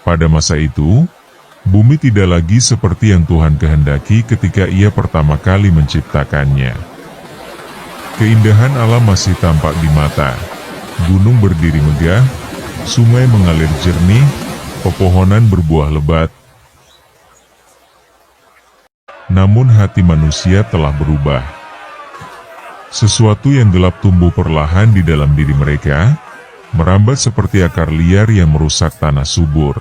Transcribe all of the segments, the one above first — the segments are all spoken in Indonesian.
Pada masa itu, bumi tidak lagi seperti yang Tuhan kehendaki ketika Ia pertama kali menciptakannya. Keindahan alam masih tampak di mata. Gunung berdiri megah, sungai mengalir jernih, pepohonan berbuah lebat. Namun hati manusia telah berubah. Sesuatu yang gelap tumbuh perlahan di dalam diri mereka, merambat seperti akar liar yang merusak tanah subur.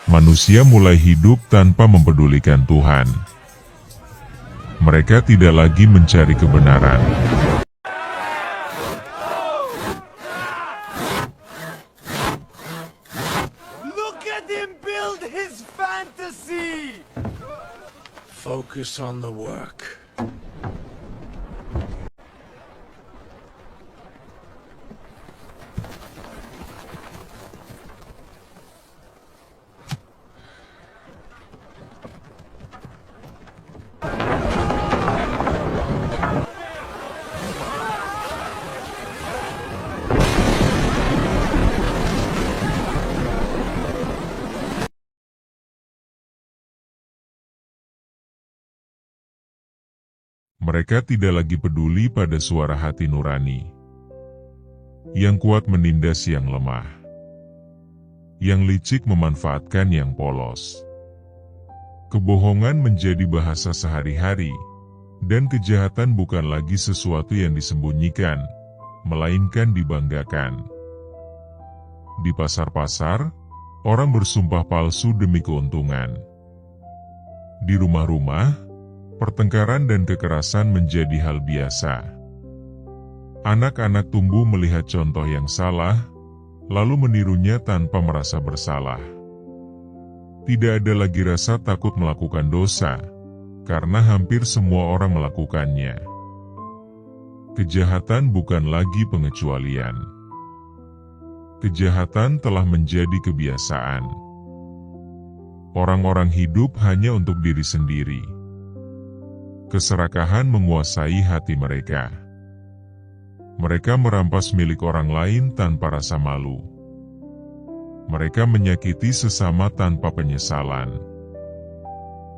Manusia mulai hidup tanpa mempedulikan Tuhan. Mereka tidak lagi mencari kebenaran. Look at him build his fantasy! Focus on the work. Mereka tidak lagi peduli pada suara hati nurani. Yang kuat menindas yang lemah. Yang licik memanfaatkan yang polos. Kebohongan menjadi bahasa sehari-hari, dan kejahatan bukan lagi sesuatu yang disembunyikan, melainkan dibanggakan. Di pasar-pasar, orang bersumpah palsu demi keuntungan. Di rumah-rumah, pertengkaran dan kekerasan menjadi hal biasa. Anak-anak tumbuh melihat contoh yang salah, lalu menirunya tanpa merasa bersalah. Tidak ada lagi rasa takut melakukan dosa, karena hampir semua orang melakukannya. Kejahatan bukan lagi pengecualian. Kejahatan telah menjadi kebiasaan. Orang-orang hidup hanya untuk diri sendiri. Keserakahan menguasai hati mereka. Mereka merampas milik orang lain tanpa rasa malu. Mereka menyakiti sesama tanpa penyesalan.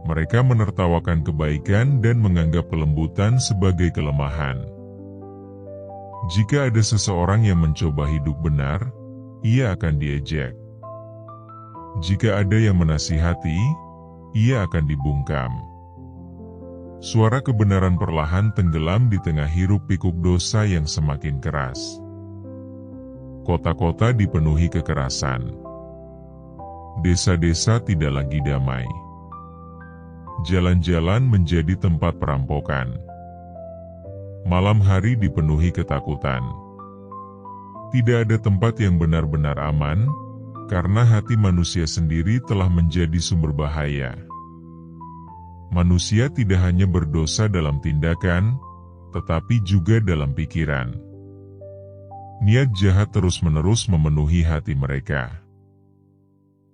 Mereka menertawakan kebaikan dan menganggap kelembutan sebagai kelemahan. Jika ada seseorang yang mencoba hidup benar, ia akan diejek. Jika ada yang menasihati, ia akan dibungkam. Suara kebenaran perlahan tenggelam di tengah hiruk-pikuk dosa yang semakin keras. Kota-kota dipenuhi kekerasan. Desa-desa tidak lagi damai. Jalan-jalan menjadi tempat perampokan. Malam hari dipenuhi ketakutan. Tidak ada tempat yang benar-benar aman, karena hati manusia sendiri telah menjadi sumber bahaya. Manusia tidak hanya berdosa dalam tindakan, tetapi juga dalam pikiran. Niat jahat terus-menerus memenuhi hati mereka.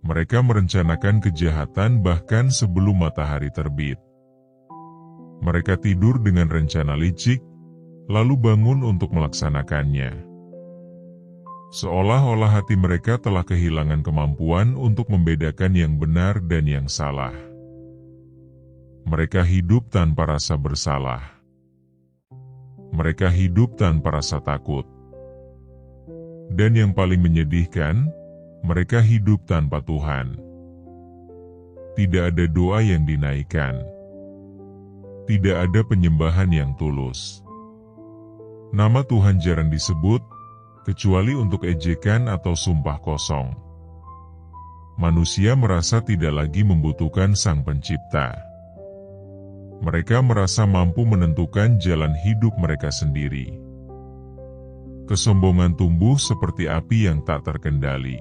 Mereka merencanakan kejahatan bahkan sebelum matahari terbit. Mereka tidur dengan rencana licik, lalu bangun untuk melaksanakannya. Seolah-olah hati mereka telah kehilangan kemampuan untuk membedakan yang benar dan yang salah. Mereka hidup tanpa rasa bersalah. Mereka hidup tanpa rasa takut. Dan yang paling menyedihkan, mereka hidup tanpa Tuhan. Tidak ada doa yang dinaikkan. Tidak ada penyembahan yang tulus. Nama Tuhan jarang disebut, kecuali untuk ejekan atau sumpah kosong. Manusia merasa tidak lagi membutuhkan Sang Pencipta. Mereka merasa mampu menentukan jalan hidup mereka sendiri. Kesombongan tumbuh seperti api yang tak terkendali.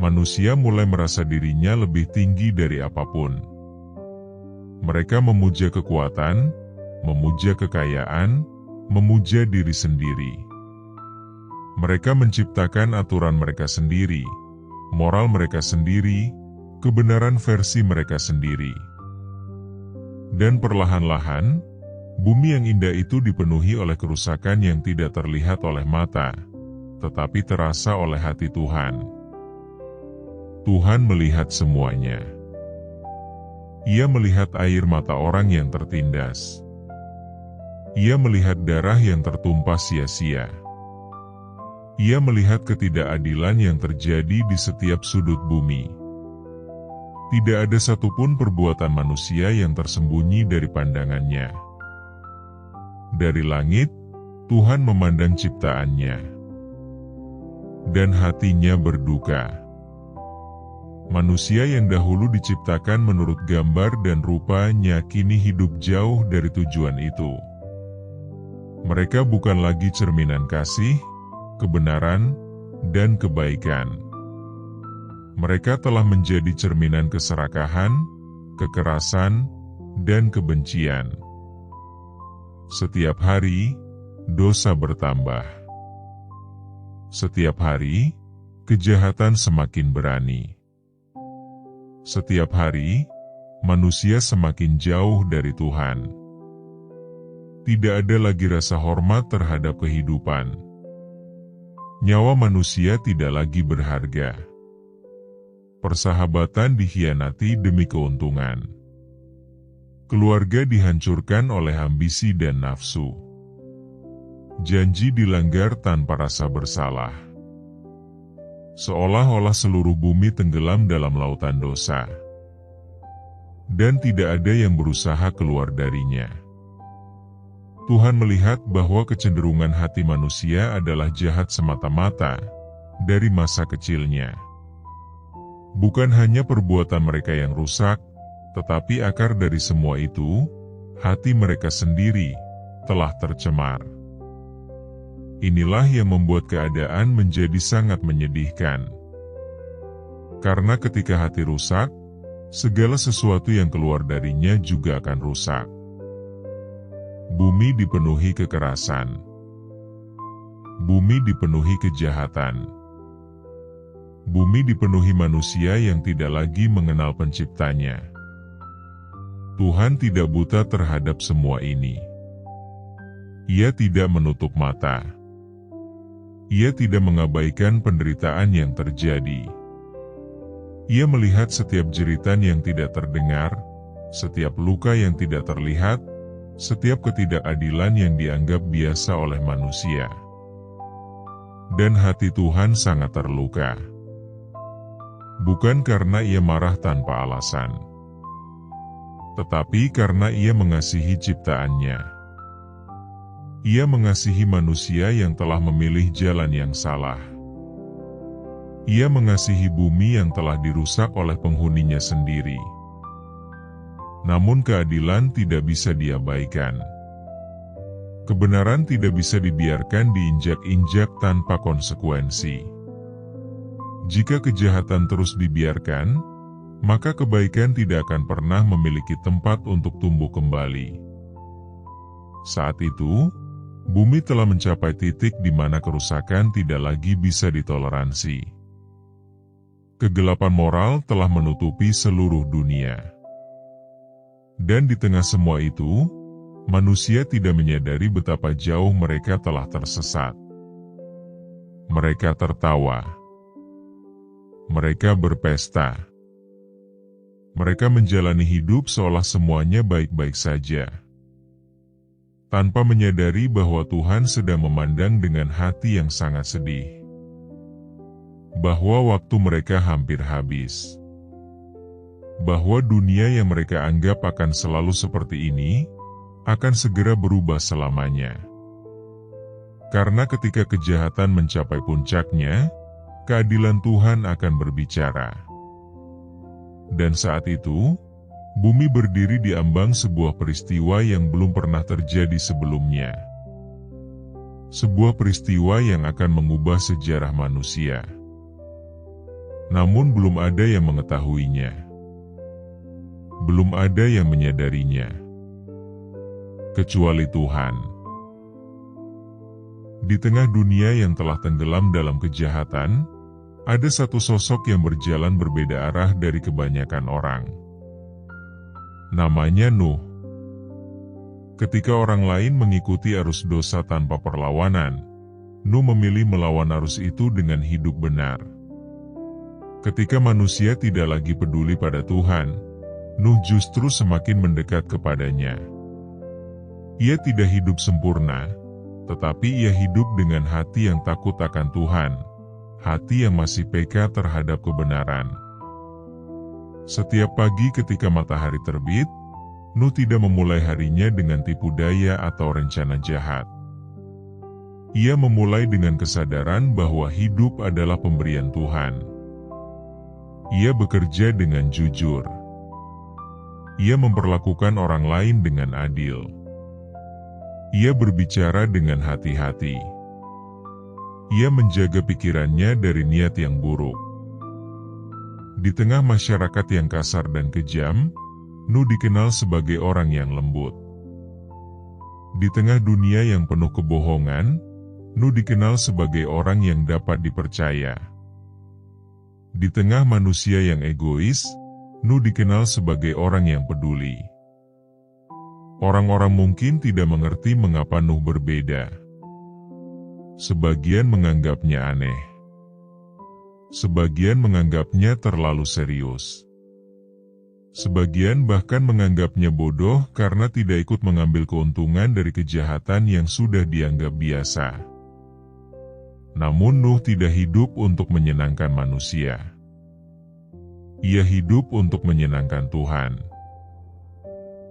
Manusia mulai merasa dirinya lebih tinggi dari apapun. Mereka memuja kekuatan, memuja kekayaan, memuja diri sendiri. Mereka menciptakan aturan mereka sendiri, moral mereka sendiri, kebenaran versi mereka sendiri. Dan perlahan-lahan, bumi yang indah itu dipenuhi oleh kerusakan yang tidak terlihat oleh mata, tetapi terasa oleh hati Tuhan. Tuhan melihat semuanya. Ia melihat air mata orang yang tertindas. Ia melihat darah yang tertumpah sia-sia. Ia melihat ketidakadilan yang terjadi di setiap sudut bumi. Tidak ada satupun perbuatan manusia yang tersembunyi dari pandangannya. Dari langit, Tuhan memandang ciptaannya, dan hatinya berduka. Manusia yang dahulu diciptakan menurut gambar dan rupanya kini hidup jauh dari tujuan itu. Mereka bukan lagi cerminan kasih, kebenaran, dan kebaikan. Mereka telah menjadi cerminan keserakahan, kekerasan, dan kebencian. Setiap hari, dosa bertambah. Setiap hari, kejahatan semakin berani. Setiap hari, manusia semakin jauh dari Tuhan. Tidak ada lagi rasa hormat terhadap kehidupan. Nyawa manusia tidak lagi berharga. Persahabatan dikhianati demi keuntungan. Keluarga dihancurkan oleh ambisi dan nafsu. Janji dilanggar tanpa rasa bersalah. Seolah-olah seluruh bumi tenggelam dalam lautan dosa. Dan tidak ada yang berusaha keluar darinya. Tuhan melihat bahwa kecenderungan hati manusia adalah jahat semata-mata dari masa kecilnya. Bukan hanya perbuatan mereka yang rusak, tetapi akar dari semua itu, hati mereka sendiri, telah tercemar. Inilah yang membuat keadaan menjadi sangat menyedihkan. Karena ketika hati rusak, segala sesuatu yang keluar darinya juga akan rusak. Bumi dipenuhi kekerasan. Bumi dipenuhi kejahatan. Bumi dipenuhi manusia yang tidak lagi mengenal penciptanya. Tuhan tidak buta terhadap semua ini. Ia tidak menutup mata. Ia tidak mengabaikan penderitaan yang terjadi. Ia melihat setiap jeritan yang tidak terdengar, setiap luka yang tidak terlihat, setiap ketidakadilan yang dianggap biasa oleh manusia. Dan hati Tuhan sangat terluka. Bukan karena ia marah tanpa alasan, tetapi karena ia mengasihi ciptaannya. Ia mengasihi manusia yang telah memilih jalan yang salah. Ia mengasihi bumi yang telah dirusak oleh penghuninya sendiri. Namun keadilan tidak bisa diabaikan. Kebenaran tidak bisa dibiarkan diinjak-injak tanpa konsekuensi. Jika kejahatan terus dibiarkan, maka kebaikan tidak akan pernah memiliki tempat untuk tumbuh kembali. Saat itu, bumi telah mencapai titik di mana kerusakan tidak lagi bisa ditoleransi. Kegelapan moral telah menutupi seluruh dunia. Dan di tengah semua itu, manusia tidak menyadari betapa jauh mereka telah tersesat. Mereka tertawa. Mereka berpesta. Mereka menjalani hidup seolah semuanya baik-baik saja, tanpa menyadari bahwa Tuhan sedang memandang dengan hati yang sangat sedih. Bahwa waktu mereka hampir habis. Bahwa dunia yang mereka anggap akan selalu seperti ini, akan segera berubah selamanya. Karena ketika kejahatan mencapai puncaknya, keadilan Tuhan akan berbicara. Dan saat itu, bumi berdiri di ambang sebuah peristiwa yang belum pernah terjadi sebelumnya. Sebuah peristiwa yang akan mengubah sejarah manusia. Namun belum ada yang mengetahuinya. Belum ada yang menyadarinya. Kecuali Tuhan. Di tengah dunia yang telah tenggelam dalam kejahatan, ada satu sosok yang berjalan berbeda arah dari kebanyakan orang. Namanya Nuh. Ketika orang lain mengikuti arus dosa tanpa perlawanan, Nuh memilih melawan arus itu dengan hidup benar. Ketika manusia tidak lagi peduli pada Tuhan, Nuh justru semakin mendekat kepadanya. Ia tidak hidup sempurna, tetapi ia hidup dengan hati yang takut akan Tuhan, hati yang masih peka terhadap kebenaran. Setiap pagi ketika matahari terbit, Nuh tidak memulai harinya dengan tipu daya atau rencana jahat. Ia memulai dengan kesadaran bahwa hidup adalah pemberian Tuhan. Ia bekerja dengan jujur. Ia memperlakukan orang lain dengan adil. Ia berbicara dengan hati-hati. Ia menjaga pikirannya dari niat yang buruk. Di tengah masyarakat yang kasar dan kejam, Nuh dikenal sebagai orang yang lembut. Di tengah dunia yang penuh kebohongan, Nuh dikenal sebagai orang yang dapat dipercaya. Di tengah manusia yang egois, Nuh dikenal sebagai orang yang peduli. Orang-orang mungkin tidak mengerti mengapa Nuh berbeda. Sebagian menganggapnya aneh. Sebagian menganggapnya terlalu serius. Sebagian bahkan menganggapnya bodoh karena tidak ikut mengambil keuntungan dari kejahatan yang sudah dianggap biasa. Namun Nuh tidak hidup untuk menyenangkan manusia. Ia hidup untuk menyenangkan Tuhan.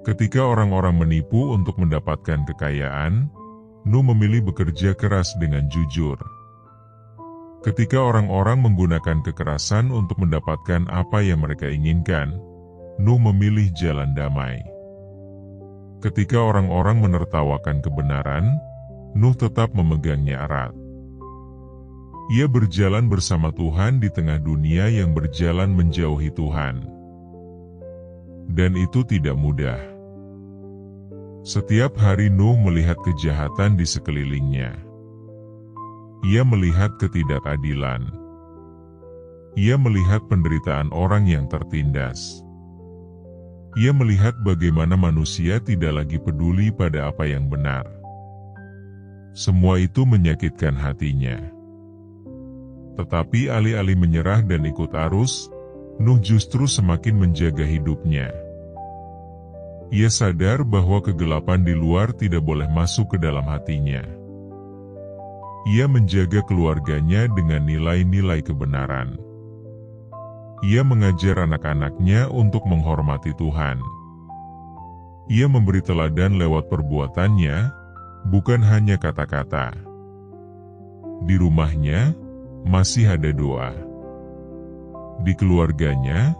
Ketika orang-orang menipu untuk mendapatkan kekayaan, Nuh memilih bekerja keras dengan jujur. Ketika orang-orang menggunakan kekerasan untuk mendapatkan apa yang mereka inginkan, Nuh memilih jalan damai. Ketika orang-orang menertawakan kebenaran, Nuh tetap memegangnya erat. Ia berjalan bersama Tuhan di tengah dunia yang berjalan menjauhi Tuhan. Dan itu tidak mudah. Setiap hari Nuh melihat kejahatan di sekelilingnya. Ia melihat ketidakadilan. Ia melihat penderitaan orang yang tertindas. Ia melihat bagaimana manusia tidak lagi peduli pada apa yang benar. Semua itu menyakitkan hatinya. Tetapi alih-alih menyerah dan ikut arus, Nuh justru semakin menjaga hidupnya. Ia sadar bahwa kegelapan di luar tidak boleh masuk ke dalam hatinya. Ia menjaga keluarganya dengan nilai-nilai kebenaran. Ia mengajar anak-anaknya untuk menghormati Tuhan. Ia memberi teladan lewat perbuatannya, bukan hanya kata-kata. Di rumahnya, masih ada doa. Di keluarganya,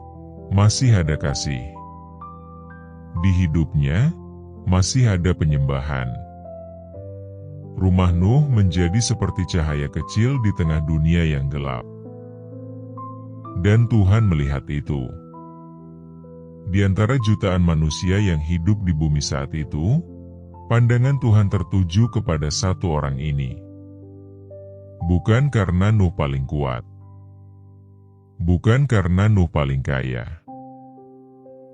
masih ada kasih. Di hidupnya, masih ada penyembahan. Rumah Nuh menjadi seperti cahaya kecil di tengah dunia yang gelap. Dan Tuhan melihat itu. Di antara jutaan manusia yang hidup di bumi saat itu, pandangan Tuhan tertuju kepada satu orang ini. Bukan karena Nuh paling kuat. Bukan karena Nuh paling kaya.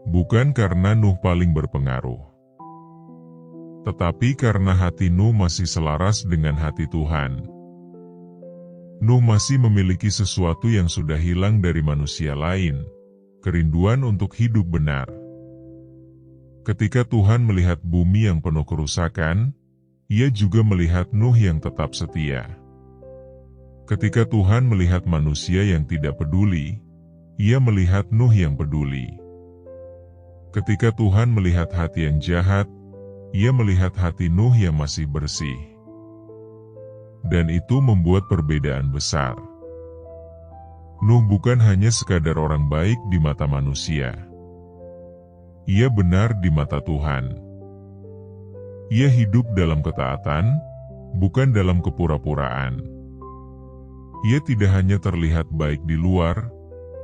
Bukan karena Nuh paling berpengaruh. Tetapi karena hati Nuh masih selaras dengan hati Tuhan. Nuh masih memiliki sesuatu yang sudah hilang dari manusia lain, kerinduan untuk hidup benar. Ketika Tuhan melihat bumi yang penuh kerusakan, Ia juga melihat Nuh yang tetap setia. Ketika Tuhan melihat manusia yang tidak peduli, Ia melihat Nuh yang peduli. Ketika Tuhan melihat hati yang jahat, Ia melihat hati Nuh yang masih bersih. Dan itu membuat perbedaan besar. Nuh bukan hanya sekadar orang baik di mata manusia. Ia benar di mata Tuhan. Ia hidup dalam ketaatan, bukan dalam kepura-puraan. Ia tidak hanya terlihat baik di luar,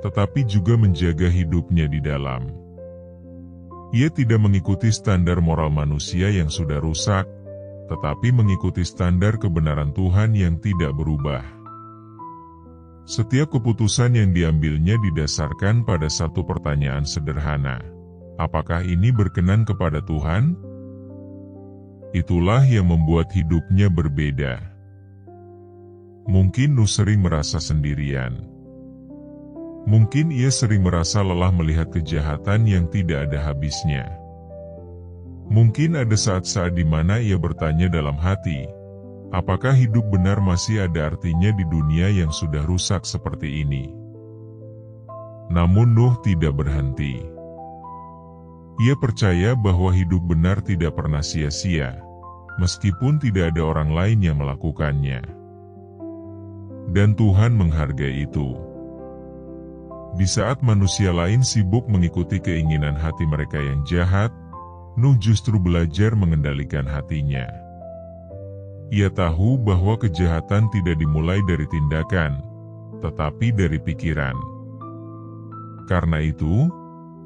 tetapi juga menjaga hidupnya di dalam. Ia tidak mengikuti standar moral manusia yang sudah rusak, tetapi mengikuti standar kebenaran Tuhan yang tidak berubah. Setiap keputusan yang diambilnya didasarkan pada satu pertanyaan sederhana. Apakah ini berkenan kepada Tuhan? Itulah yang membuat hidupnya berbeda. Mungkin Nuh sering merasa sendirian. Mungkin ia sering merasa lelah melihat kejahatan yang tidak ada habisnya. Mungkin ada saat-saat di mana ia bertanya dalam hati, apakah hidup benar masih ada artinya di dunia yang sudah rusak seperti ini? Namun Nuh tidak berhenti. Ia percaya bahwa hidup benar tidak pernah sia-sia, meskipun tidak ada orang lain yang melakukannya. Dan Tuhan menghargai itu. Di saat manusia lain sibuk mengikuti keinginan hati mereka yang jahat, Nuh justru belajar mengendalikan hatinya. Ia tahu bahwa kejahatan tidak dimulai dari tindakan, tetapi dari pikiran. Karena itu,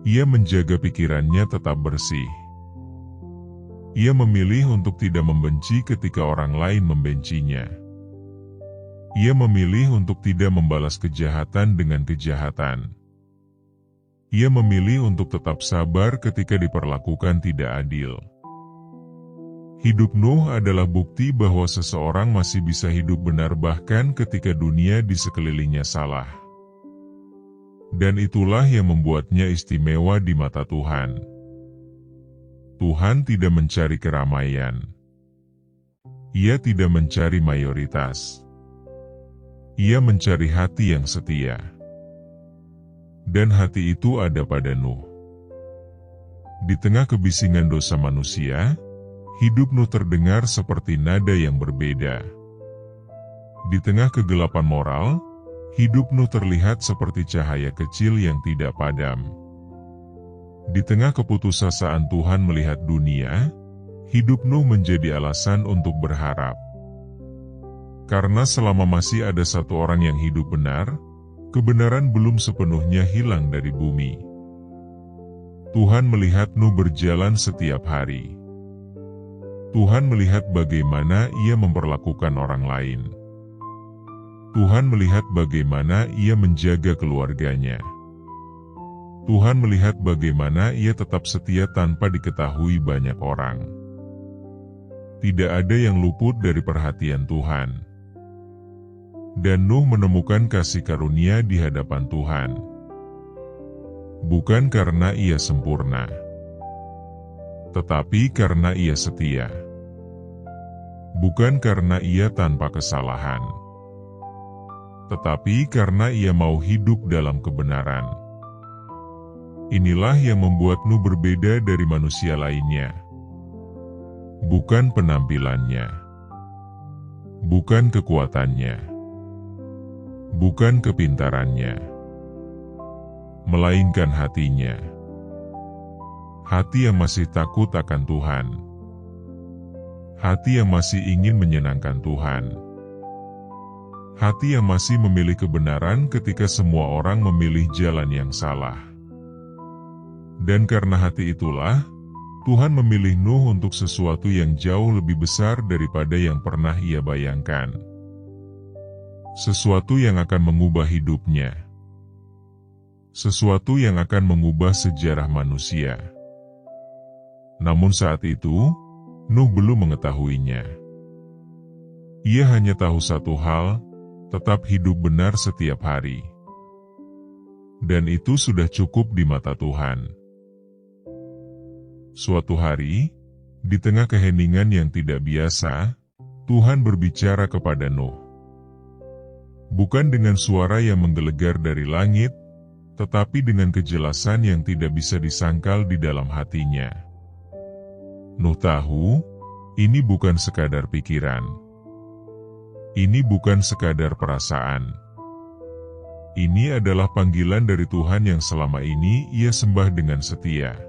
ia menjaga pikirannya tetap bersih. Ia memilih untuk tidak membenci ketika orang lain membencinya. Ia memilih untuk tidak membalas kejahatan dengan kejahatan. Ia memilih untuk tetap sabar ketika diperlakukan tidak adil. Hidup Nuh adalah bukti bahwa seseorang masih bisa hidup benar bahkan ketika dunia di sekelilingnya salah. Dan itulah yang membuatnya istimewa di mata Tuhan. Tuhan tidak mencari keramaian. Ia tidak mencari mayoritas. Ia mencari hati yang setia. Dan hati itu ada pada Nuh. Di tengah kebisingan dosa manusia, hidup Nuh terdengar seperti nada yang berbeda. Di tengah kegelapan moral, hidup Nuh terlihat seperti cahaya kecil yang tidak padam. Di tengah keputusasaan Tuhan melihat dunia, hidup Nuh menjadi alasan untuk berharap. Karena selama masih ada satu orang yang hidup benar, kebenaran belum sepenuhnya hilang dari bumi. Tuhan melihat Nuh berjalan setiap hari. Tuhan melihat bagaimana ia memperlakukan orang lain. Tuhan melihat bagaimana ia menjaga keluarganya. Tuhan melihat bagaimana ia tetap setia tanpa diketahui banyak orang. Tidak ada yang luput dari perhatian Tuhan. Dan Nuh menemukan kasih karunia di hadapan Tuhan. Bukan karena ia sempurna, tetapi karena ia setia. Bukan karena ia tanpa kesalahan, tetapi karena ia mau hidup dalam kebenaran. Inilah yang membuat Nuh berbeda dari manusia lainnya. Bukan penampilannya, bukan kekuatannya, bukan kepintarannya, melainkan hatinya. Hati yang masih takut akan Tuhan. Hati yang masih ingin menyenangkan Tuhan. Hati yang masih memilih kebenaran ketika semua orang memilih jalan yang salah. Dan karena hati itulah, Tuhan memilih Nuh untuk sesuatu yang jauh lebih besar daripada yang pernah ia bayangkan. Sesuatu yang akan mengubah hidupnya. Sesuatu yang akan mengubah sejarah manusia. Namun saat itu, Nuh belum mengetahuinya. Ia hanya tahu satu hal, tetap hidup benar setiap hari. Dan itu sudah cukup di mata Tuhan. Suatu hari, di tengah keheningan yang tidak biasa, Tuhan berbicara kepada Nuh. Bukan dengan suara yang menggelegar dari langit, tetapi dengan kejelasan yang tidak bisa disangkal di dalam hatinya. Nuh tahu, ini bukan sekadar pikiran. Ini bukan sekadar perasaan. Ini adalah panggilan dari Tuhan yang selama ini ia sembah dengan setia.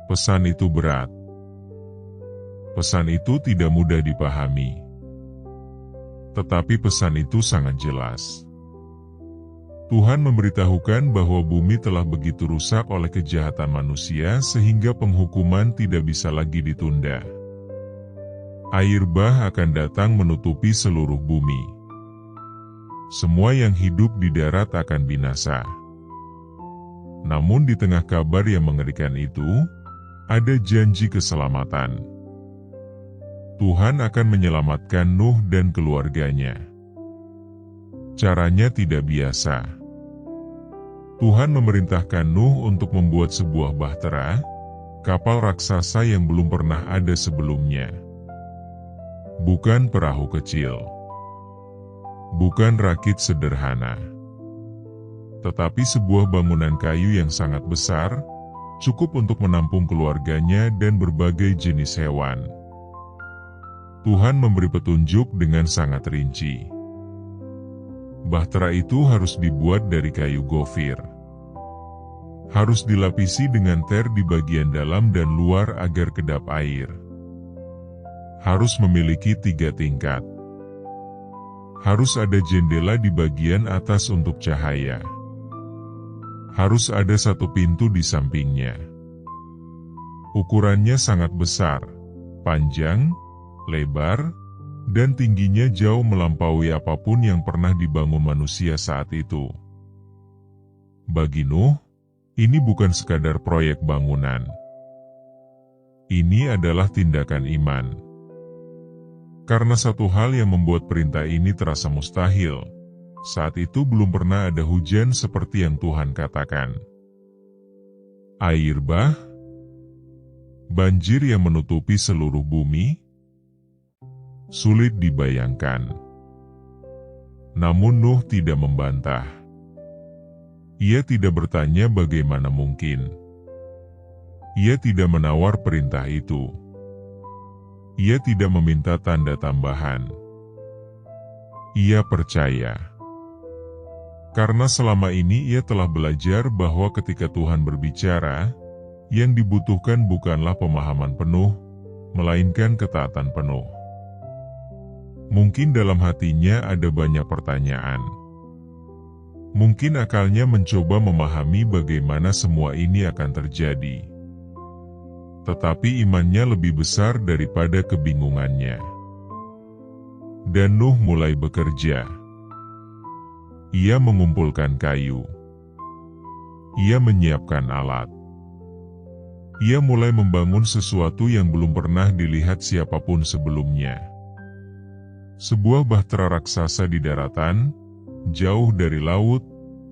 Pesan itu berat. Pesan itu tidak mudah dipahami. Tetapi pesan itu sangat jelas. Tuhan memberitahukan bahwa bumi telah begitu rusak oleh kejahatan manusia sehingga penghukuman tidak bisa lagi ditunda. Air bah akan datang menutupi seluruh bumi. Semua yang hidup di darat akan binasa. Namun di tengah kabar yang mengerikan itu, ada janji keselamatan. Tuhan akan menyelamatkan Nuh dan keluarganya. Caranya tidak biasa. Tuhan memerintahkan Nuh untuk membuat sebuah bahtera, kapal raksasa yang belum pernah ada sebelumnya. Bukan perahu kecil. Bukan rakit sederhana. Tetapi sebuah bangunan kayu yang sangat besar, cukup untuk menampung keluarganya dan berbagai jenis hewan. Tuhan memberi petunjuk dengan sangat rinci. Bahtera itu harus dibuat dari kayu gofir. Harus dilapisi dengan ter di bagian dalam dan luar agar kedap air. Harus memiliki 3 tingkat. Harus ada jendela di bagian atas untuk cahaya. Harus ada 1 pintu di sampingnya. Ukurannya sangat besar, panjang, lebar, dan tingginya jauh melampaui apapun yang pernah dibangun manusia saat itu. Bagi Nuh, ini bukan sekadar proyek bangunan. Ini adalah tindakan iman. Karena satu hal yang membuat perintah ini terasa mustahil, saat itu belum pernah ada hujan seperti yang Tuhan katakan. Air bah, banjir yang menutupi seluruh bumi, sulit dibayangkan. Namun Nuh tidak membantah. Ia tidak bertanya bagaimana mungkin. Ia tidak menawar perintah itu. Ia tidak meminta tanda tambahan. Ia percaya. Karena selama ini ia telah belajar bahwa ketika Tuhan berbicara, yang dibutuhkan bukanlah pemahaman penuh, melainkan ketaatan penuh. Mungkin dalam hatinya ada banyak pertanyaan. Mungkin akalnya mencoba memahami bagaimana semua ini akan terjadi. Tetapi imannya lebih besar daripada kebingungannya. Dan Nuh mulai bekerja. Ia mengumpulkan kayu. Ia menyiapkan alat. Ia mulai membangun sesuatu yang belum pernah dilihat siapapun sebelumnya. Sebuah bahtera raksasa di daratan, jauh dari laut,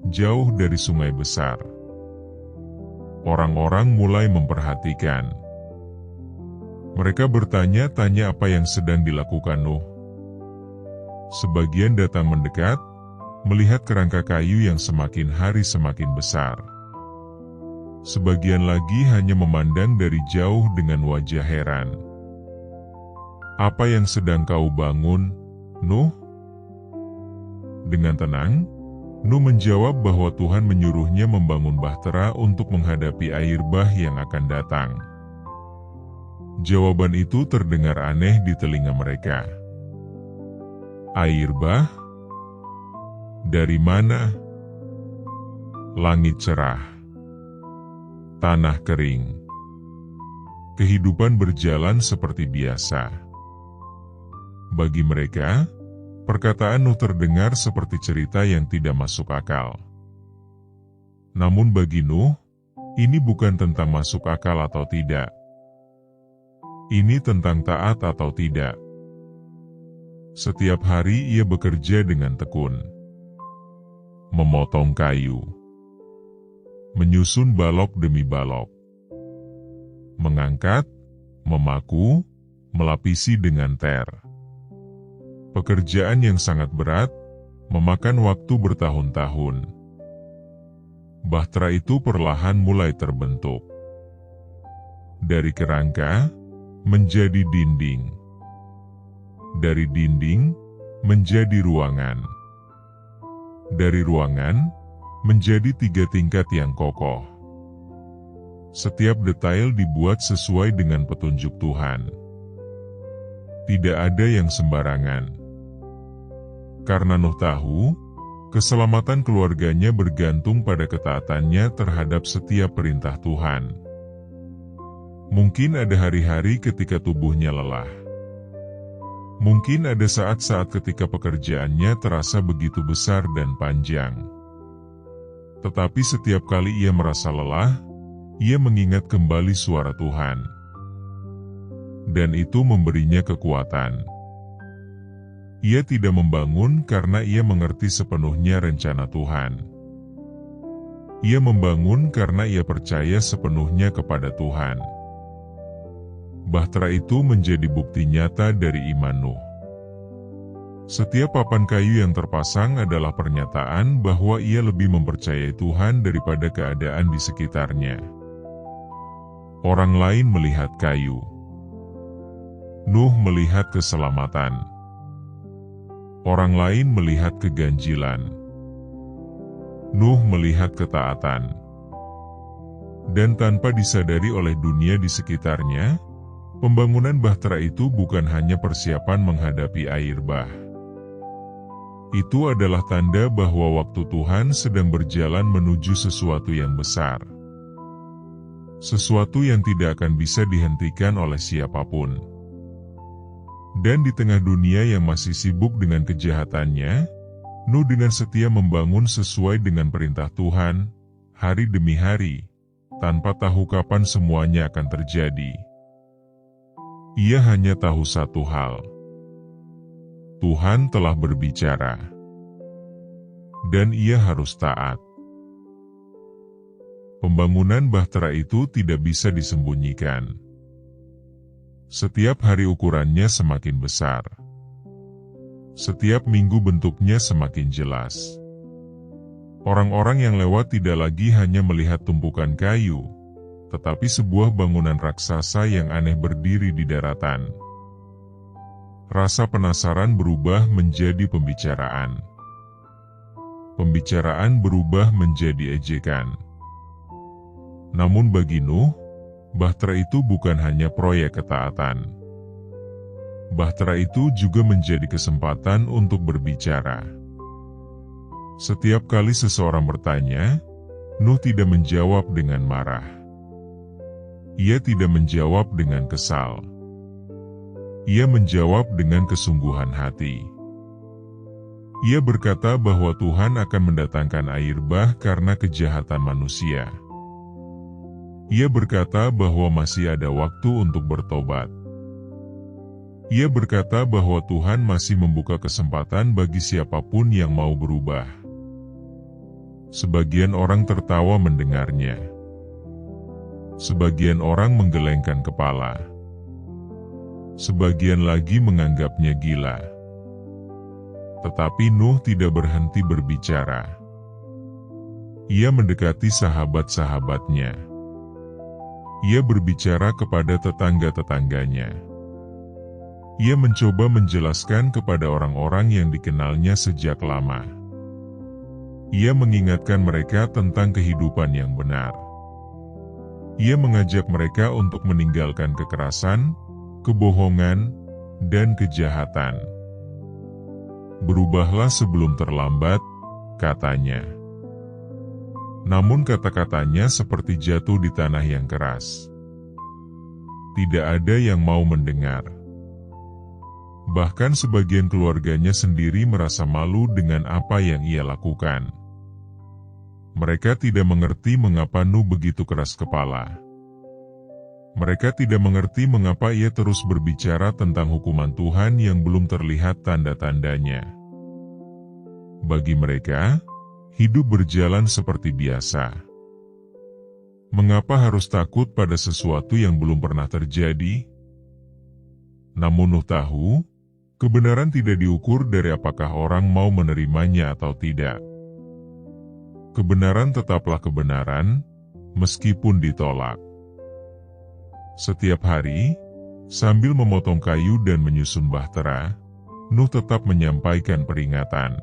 jauh dari sungai besar. Orang-orang mulai memperhatikan. Mereka bertanya-tanya apa yang sedang dilakukan Nuh. Sebagian datang mendekat, melihat kerangka kayu yang semakin hari semakin besar. Sebagian lagi hanya memandang dari jauh dengan wajah heran. Apa yang sedang kau bangun, Nuh? Dengan tenang, Nuh menjawab bahwa Tuhan menyuruhnya membangun bahtera untuk menghadapi air bah yang akan datang. Jawaban itu terdengar aneh di telinga mereka. Air bah? Dari mana? Langit cerah. Tanah kering. Kehidupan berjalan seperti biasa. Bagi mereka, perkataan Nuh terdengar seperti cerita yang tidak masuk akal. Namun bagi Nuh, ini bukan tentang masuk akal atau tidak. Ini tentang taat atau tidak. Setiap hari ia bekerja dengan tekun. Memotong kayu. Menyusun balok demi balok. Mengangkat, memaku, melapisi dengan ter. Pekerjaan yang sangat berat, memakan waktu bertahun-tahun. Bahtera itu perlahan mulai terbentuk. Dari kerangka, menjadi dinding. Dari dinding, menjadi ruangan. Dari ruangan, menjadi 3 tingkat yang kokoh. Setiap detail dibuat sesuai dengan petunjuk Tuhan. Tidak ada yang sembarangan. Karena Nuh tahu, keselamatan keluarganya bergantung pada ketaatannya terhadap setiap perintah Tuhan. Mungkin ada hari-hari ketika tubuhnya lelah. Mungkin ada saat-saat ketika pekerjaannya terasa begitu besar dan panjang. Tetapi setiap kali ia merasa lelah, ia mengingat kembali suara Tuhan. Dan itu memberinya kekuatan. Ia tidak membangun karena ia mengerti sepenuhnya rencana Tuhan. Ia membangun karena ia percaya sepenuhnya kepada Tuhan. Bahtera itu menjadi bukti nyata dari iman Nuh. Setiap papan kayu yang terpasang adalah pernyataan bahwa ia lebih mempercayai Tuhan daripada keadaan di sekitarnya. Orang lain melihat kayu. Nuh melihat keselamatan. Orang lain melihat keganjilan. Nuh melihat ketaatan. Dan tanpa disadari oleh dunia di sekitarnya, pembangunan bahtera itu bukan hanya persiapan menghadapi air bah. Itu adalah tanda bahwa waktu Tuhan sedang berjalan menuju sesuatu yang besar. Sesuatu yang tidak akan bisa dihentikan oleh siapapun. Dan di tengah dunia yang masih sibuk dengan kejahatannya, Nuh dengan setia membangun sesuai dengan perintah Tuhan, hari demi hari, tanpa tahu kapan semuanya akan terjadi. Ia hanya tahu satu hal. Tuhan telah berbicara. Dan ia harus taat. Pembangunan bahtera itu tidak bisa disembunyikan. Setiap hari ukurannya semakin besar. Setiap minggu bentuknya semakin jelas. Orang-orang yang lewat tidak lagi hanya melihat tumpukan kayu, tetapi sebuah bangunan raksasa yang aneh berdiri di daratan. Rasa penasaran berubah menjadi pembicaraan. Pembicaraan berubah menjadi ejekan. Namun bagi Nuh, bahtera itu bukan hanya proyek ketaatan. Bahtera itu juga menjadi kesempatan untuk berbicara. Setiap kali seseorang bertanya, Nuh tidak menjawab dengan marah. Ia tidak menjawab dengan kesal. Ia menjawab dengan kesungguhan hati. Ia berkata bahwa Tuhan akan mendatangkan air bah karena kejahatan manusia. Ia berkata bahwa masih ada waktu untuk bertobat. Ia berkata bahwa Tuhan masih membuka kesempatan bagi siapapun yang mau berubah. Sebagian orang tertawa mendengarnya. Sebagian orang menggelengkan kepala. Sebagian lagi menganggapnya gila. Tetapi Nuh tidak berhenti berbicara. Ia mendekati sahabat-sahabatnya. Ia berbicara kepada tetangga-tetangganya. Ia mencoba menjelaskan kepada orang-orang yang dikenalnya sejak lama. Ia mengingatkan mereka tentang kehidupan yang benar. Ia mengajak mereka untuk meninggalkan kekerasan, kebohongan, dan kejahatan. Berubahlah sebelum terlambat, katanya. Namun kata-katanya seperti jatuh di tanah yang keras. Tidak ada yang mau mendengar. Bahkan sebagian keluarganya sendiri merasa malu dengan apa yang ia lakukan. Mereka tidak mengerti mengapa Nuh begitu keras kepala. Mereka tidak mengerti mengapa ia terus berbicara tentang hukuman Tuhan yang belum terlihat tanda-tandanya. Bagi mereka, hidup berjalan seperti biasa. Mengapa harus takut pada sesuatu yang belum pernah terjadi? Namun Nuh tahu, kebenaran tidak diukur dari apakah orang mau menerimanya atau tidak. Kebenaran tetaplah kebenaran, meskipun ditolak. Setiap hari, sambil memotong kayu dan menyusun bahtera, Nuh tetap menyampaikan peringatan.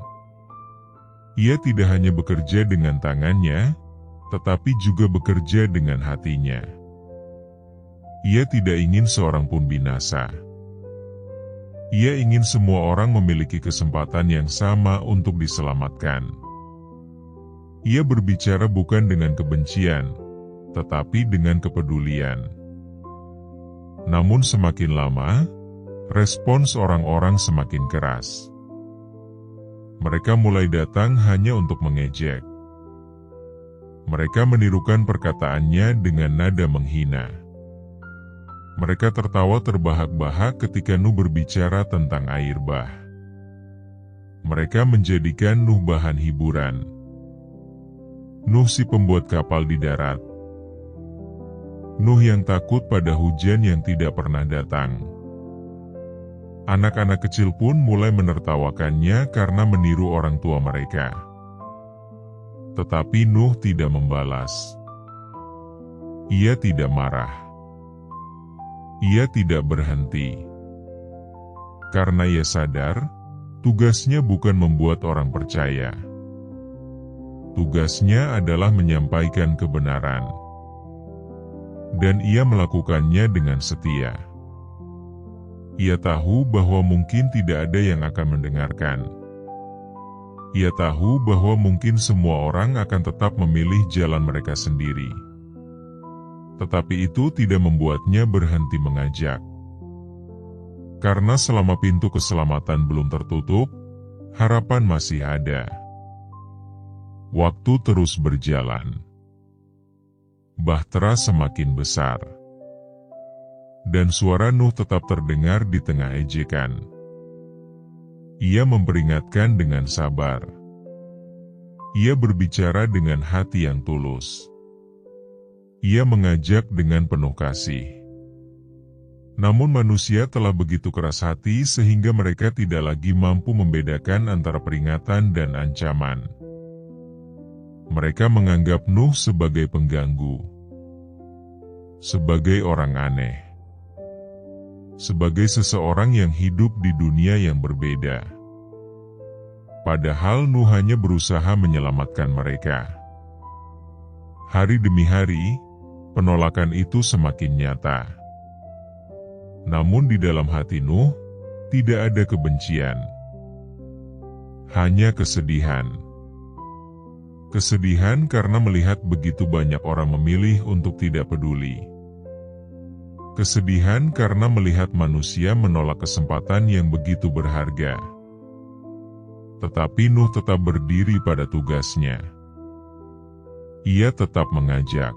Ia tidak hanya bekerja dengan tangannya, tetapi juga bekerja dengan hatinya. Ia tidak ingin seorang pun binasa. Ia ingin semua orang memiliki kesempatan yang sama untuk diselamatkan. Ia berbicara bukan dengan kebencian, tetapi dengan kepedulian. Namun semakin lama, respons orang-orang semakin keras. Mereka mulai datang hanya untuk mengejek. Mereka menirukan perkataannya dengan nada menghina. Mereka tertawa terbahak-bahak ketika Nuh berbicara tentang air bah. Mereka menjadikan Nuh bahan hiburan. Nuh si pembuat kapal di darat. Nuh yang takut pada hujan yang tidak pernah datang. Anak-anak kecil pun mulai menertawakannya karena meniru orang tua mereka. Tetapi Nuh tidak membalas. Ia tidak marah. Ia tidak berhenti. Karena ia sadar, tugasnya bukan membuat orang percaya. Tugasnya adalah menyampaikan kebenaran. Dan ia melakukannya dengan setia. Ia tahu bahwa mungkin tidak ada yang akan mendengarkan. Ia tahu bahwa mungkin semua orang akan tetap memilih jalan mereka sendiri. Tetapi itu tidak membuatnya berhenti mengajak. Karena selama pintu keselamatan belum tertutup, harapan masih ada. Waktu terus berjalan. Bahtera semakin besar. Dan suara Nuh tetap terdengar di tengah ejekan. Ia memperingatkan dengan sabar. Ia berbicara dengan hati yang tulus. Ia mengajak dengan penuh kasih. Namun manusia telah begitu keras hati sehingga mereka tidak lagi mampu membedakan antara peringatan dan ancaman. Mereka menganggap Nuh sebagai pengganggu, sebagai orang aneh, sebagai seseorang yang hidup di dunia yang berbeda. Padahal Nuh hanya berusaha menyelamatkan mereka. Hari demi hari, penolakan itu semakin nyata. Namun di dalam hati Nuh, tidak ada kebencian. Hanya kesedihan. Kesedihan karena melihat begitu banyak orang memilih untuk tidak peduli. Kesedihan karena melihat manusia menolak kesempatan yang begitu berharga. Tetapi Nuh tetap berdiri pada tugasnya. Ia tetap mengajak.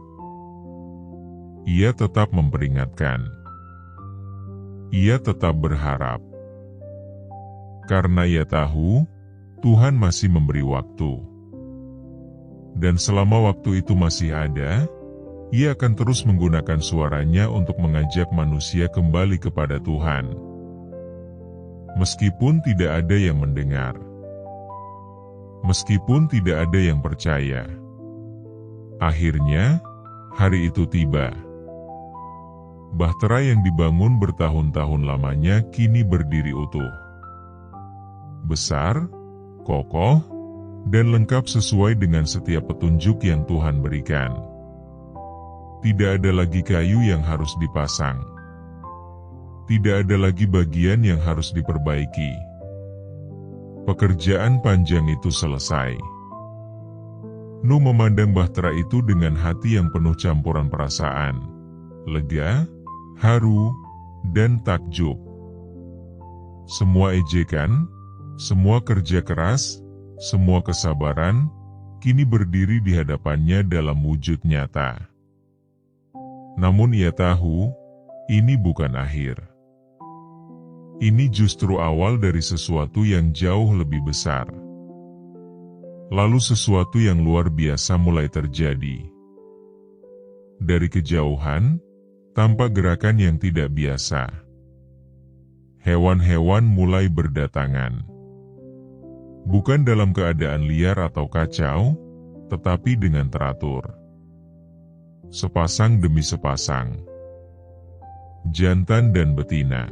Ia tetap memperingatkan. Ia tetap berharap. Karena ia tahu, Tuhan masih memberi waktu. Dan selama waktu itu masih ada, ia akan terus menggunakan suaranya untuk mengajak manusia kembali kepada Tuhan. Meskipun tidak ada yang mendengar. Meskipun tidak ada yang percaya. Akhirnya, hari itu tiba. Bahtera yang dibangun bertahun-tahun lamanya kini berdiri utuh. Besar, kokoh, dan lengkap sesuai dengan setiap petunjuk yang Tuhan berikan. Tidak ada lagi kayu yang harus dipasang. Tidak ada lagi bagian yang harus diperbaiki. Pekerjaan panjang itu selesai. Nuh memandang bahtera itu dengan hati yang penuh campuran perasaan, lega, haru, dan takjub. Semua ejekan, semua kerja keras, semua kesabaran, kini berdiri di hadapannya dalam wujud nyata. Namun ia tahu, ini bukan akhir. Ini justru awal dari sesuatu yang jauh lebih besar. Lalu sesuatu yang luar biasa mulai terjadi. Dari kejauhan, tampak gerakan yang tidak biasa. Hewan-hewan mulai berdatangan. Bukan dalam keadaan liar atau kacau, tetapi dengan teratur. Sepasang demi sepasang. Jantan dan betina.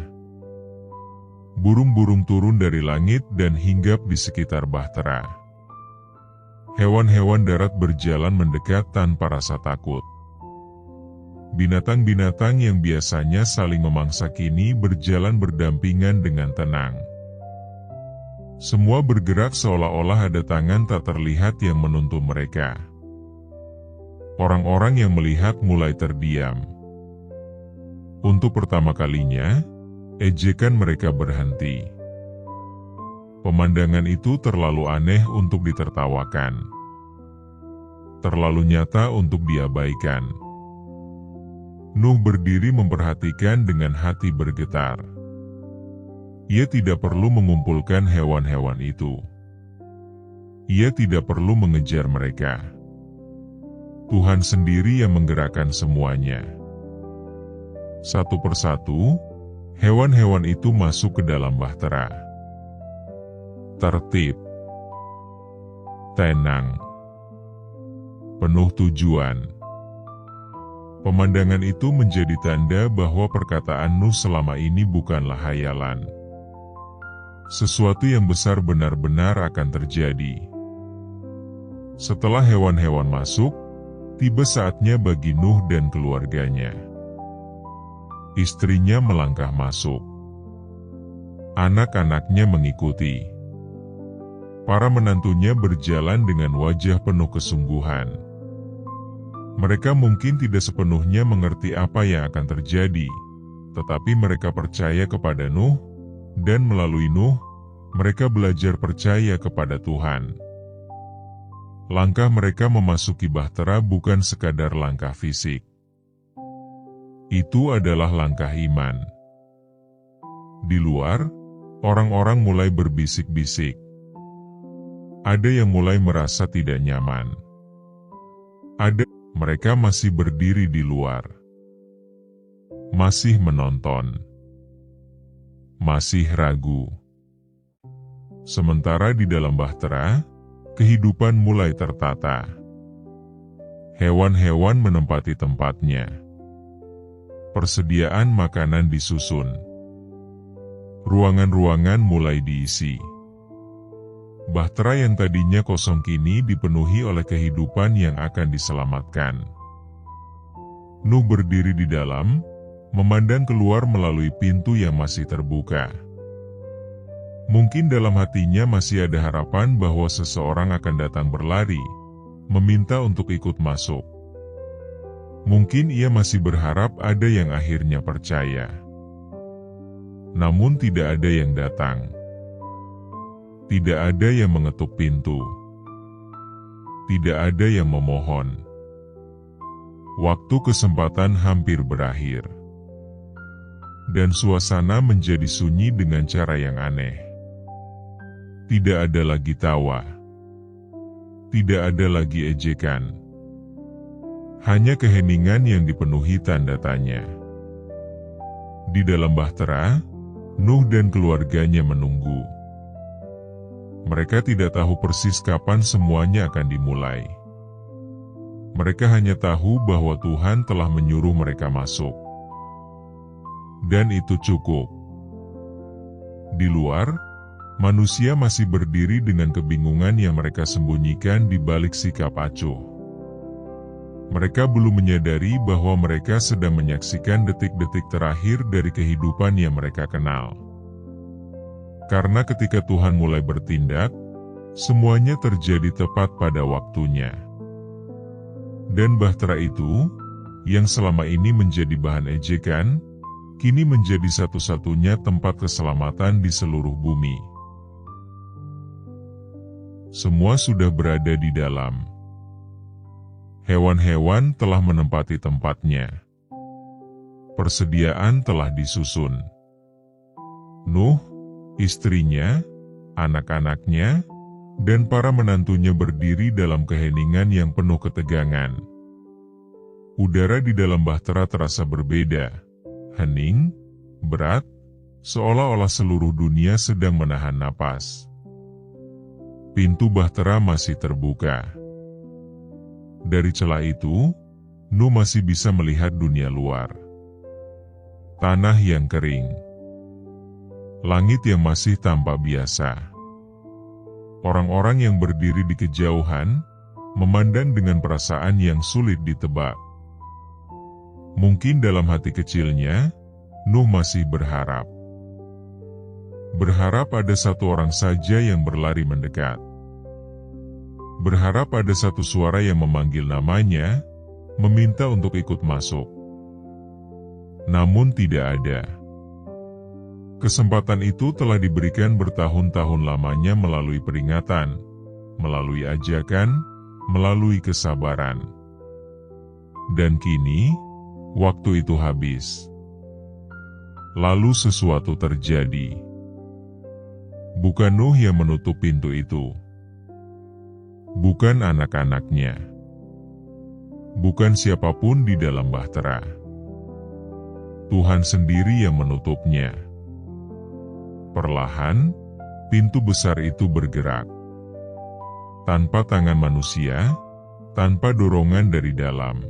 Burung-burung turun dari langit dan hinggap di sekitar bahtera. Hewan-hewan darat berjalan mendekat tanpa rasa takut. Binatang-binatang yang biasanya saling memangsa kini berjalan berdampingan dengan tenang. Semua bergerak seolah-olah ada tangan tak terlihat yang menuntun mereka. Orang-orang yang melihat mulai terdiam. Untuk pertama kalinya, ejekan mereka berhenti. Pemandangan itu terlalu aneh untuk ditertawakan. Terlalu nyata untuk diabaikan. Nuh berdiri memperhatikan dengan hati bergetar. Ia tidak perlu mengumpulkan hewan-hewan itu. Ia tidak perlu mengejar mereka. Tuhan sendiri yang menggerakkan semuanya. Satu persatu, hewan-hewan itu masuk ke dalam bahtera. Tertib, tenang, penuh tujuan. Pemandangan itu menjadi tanda bahwa perkataan Nuh selama ini bukanlah hayalan. Sesuatu yang besar benar-benar akan terjadi. Setelah hewan-hewan masuk, tiba saatnya bagi Nuh dan keluarganya. Istrinya melangkah masuk. Anak-anaknya mengikuti. Para menantunya berjalan dengan wajah penuh kesungguhan. Mereka mungkin tidak sepenuhnya mengerti apa yang akan terjadi, tetapi mereka percaya kepada Nuh, dan melalui Nuh, mereka belajar percaya kepada Tuhan. Langkah mereka memasuki bahtera bukan sekadar langkah fisik. Itu adalah langkah iman. Di luar, orang-orang mulai berbisik-bisik. Ada yang mulai merasa tidak nyaman. Mereka masih berdiri di luar. Masih menonton. Masih ragu. Sementara di dalam bahtera, kehidupan mulai tertata. Hewan-hewan menempati tempatnya. Persediaan makanan disusun. Ruangan-ruangan mulai diisi. Bahtera yang tadinya kosong kini dipenuhi oleh kehidupan yang akan diselamatkan. Nuh berdiri di dalam, memandang keluar melalui pintu yang masih terbuka. Mungkin dalam hatinya masih ada harapan bahwa seseorang akan datang berlari, meminta untuk ikut masuk. Mungkin ia masih berharap ada yang akhirnya percaya. Namun tidak ada yang datang. Tidak ada yang mengetuk pintu. Tidak ada yang memohon. Waktu kesempatan hampir berakhir. Dan suasana menjadi sunyi dengan cara yang aneh. Tidak ada lagi tawa. Tidak ada lagi ejekan. Hanya keheningan yang dipenuhi tanda tanya. Di dalam bahtera, Nuh dan keluarganya menunggu. Mereka tidak tahu persis kapan semuanya akan dimulai. Mereka hanya tahu bahwa Tuhan telah menyuruh mereka masuk. Dan itu cukup. Di luar, manusia masih berdiri dengan kebingungan yang mereka sembunyikan di balik sikap acuh. Mereka belum menyadari bahwa mereka sedang menyaksikan detik-detik terakhir dari kehidupan yang mereka kenal. Karena ketika Tuhan mulai bertindak, semuanya terjadi tepat pada waktunya. Dan bahtera itu, yang selama ini menjadi bahan ejekan, kini menjadi satu-satunya tempat keselamatan di seluruh bumi. Semua sudah berada di dalam. Hewan-hewan telah menempati tempatnya. Persediaan telah disusun. Nuh, istrinya, anak-anaknya, dan para menantunya berdiri dalam keheningan yang penuh ketegangan. Udara di dalam bahtera terasa berbeda, hening, berat, seolah-olah seluruh dunia sedang menahan napas. Pintu bahtera masih terbuka. Dari celah itu, Nuh masih bisa melihat dunia luar. Tanah yang kering. Langit yang masih tampak biasa. Orang-orang yang berdiri di kejauhan, memandang dengan perasaan yang sulit ditebak. Mungkin dalam hati kecilnya, Nuh masih berharap. Berharap ada satu orang saja yang berlari mendekat. Berharap ada satu suara yang memanggil namanya, meminta untuk ikut masuk. Namun tidak ada. Kesempatan itu telah diberikan bertahun-tahun lamanya melalui peringatan, melalui ajakan, melalui kesabaran. Dan kini, waktu itu habis. Lalu sesuatu terjadi. Bukan Nuh yang menutup pintu itu. Bukan anak-anaknya. bukan siapapun di dalam bahtera. Tuhan sendiri yang menutupnya. Perlahan, pintu besar itu bergerak. Tanpa tangan manusia, tanpa dorongan dari dalam.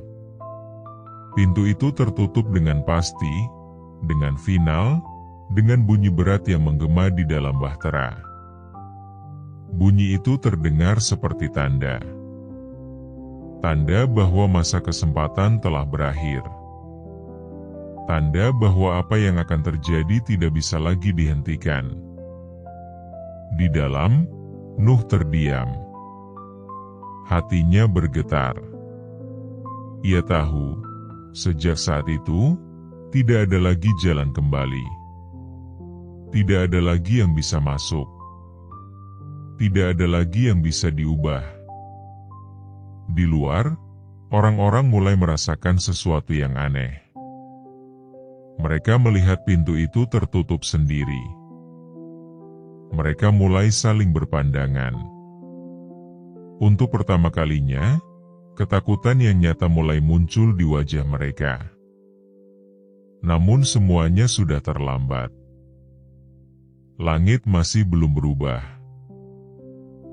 Pintu itu tertutup dengan pasti, dengan final, dengan bunyi berat yang menggema di dalam bahtera. Bunyi itu terdengar seperti tanda. Tanda bahwa masa kesempatan telah berakhir. Tanda bahwa apa yang akan terjadi tidak bisa lagi dihentikan. Di dalam, Nuh terdiam. Hatinya bergetar. Ia tahu, sejak saat itu, tidak ada lagi jalan kembali. Tidak ada lagi yang bisa masuk. Tidak ada lagi yang bisa diubah. Di luar, orang-orang mulai merasakan sesuatu yang aneh. Mereka melihat pintu itu tertutup sendiri. Mereka mulai saling berpandangan. Untuk pertama kalinya, ketakutan yang nyata mulai muncul di wajah mereka. Namun semuanya sudah terlambat. Langit masih belum berubah.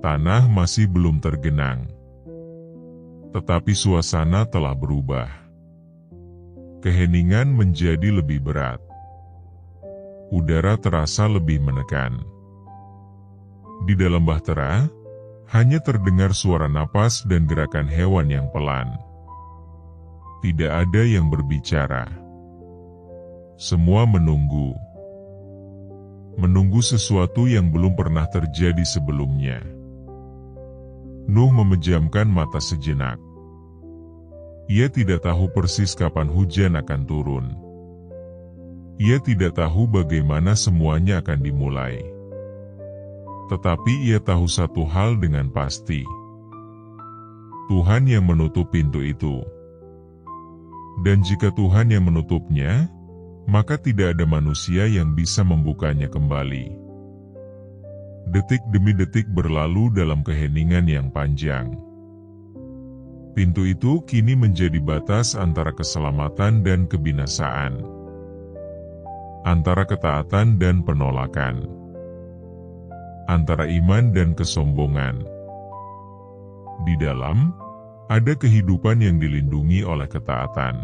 Tanah masih belum tergenang. Tetapi suasana telah berubah. Keheningan menjadi lebih berat. Udara terasa lebih menekan. Di dalam bahtera, hanya terdengar suara napas dan gerakan hewan yang pelan. Tidak ada yang berbicara. Semua menunggu. Menunggu sesuatu yang belum pernah terjadi sebelumnya. Nuh memejamkan mata sejenak. Ia tidak tahu persis kapan hujan akan turun. Ia tidak tahu bagaimana semuanya akan dimulai. Tetapi ia tahu satu hal dengan pasti. Tuhan yang menutup pintu itu. Dan jika Tuhan yang menutupnya, maka tidak ada manusia yang bisa membukanya kembali. Detik demi detik berlalu dalam keheningan yang panjang. Pintu itu kini menjadi batas antara keselamatan dan kebinasaan. Antara ketaatan dan penolakan. Antara iman dan kesombongan. Di dalam, ada kehidupan yang dilindungi oleh ketaatan.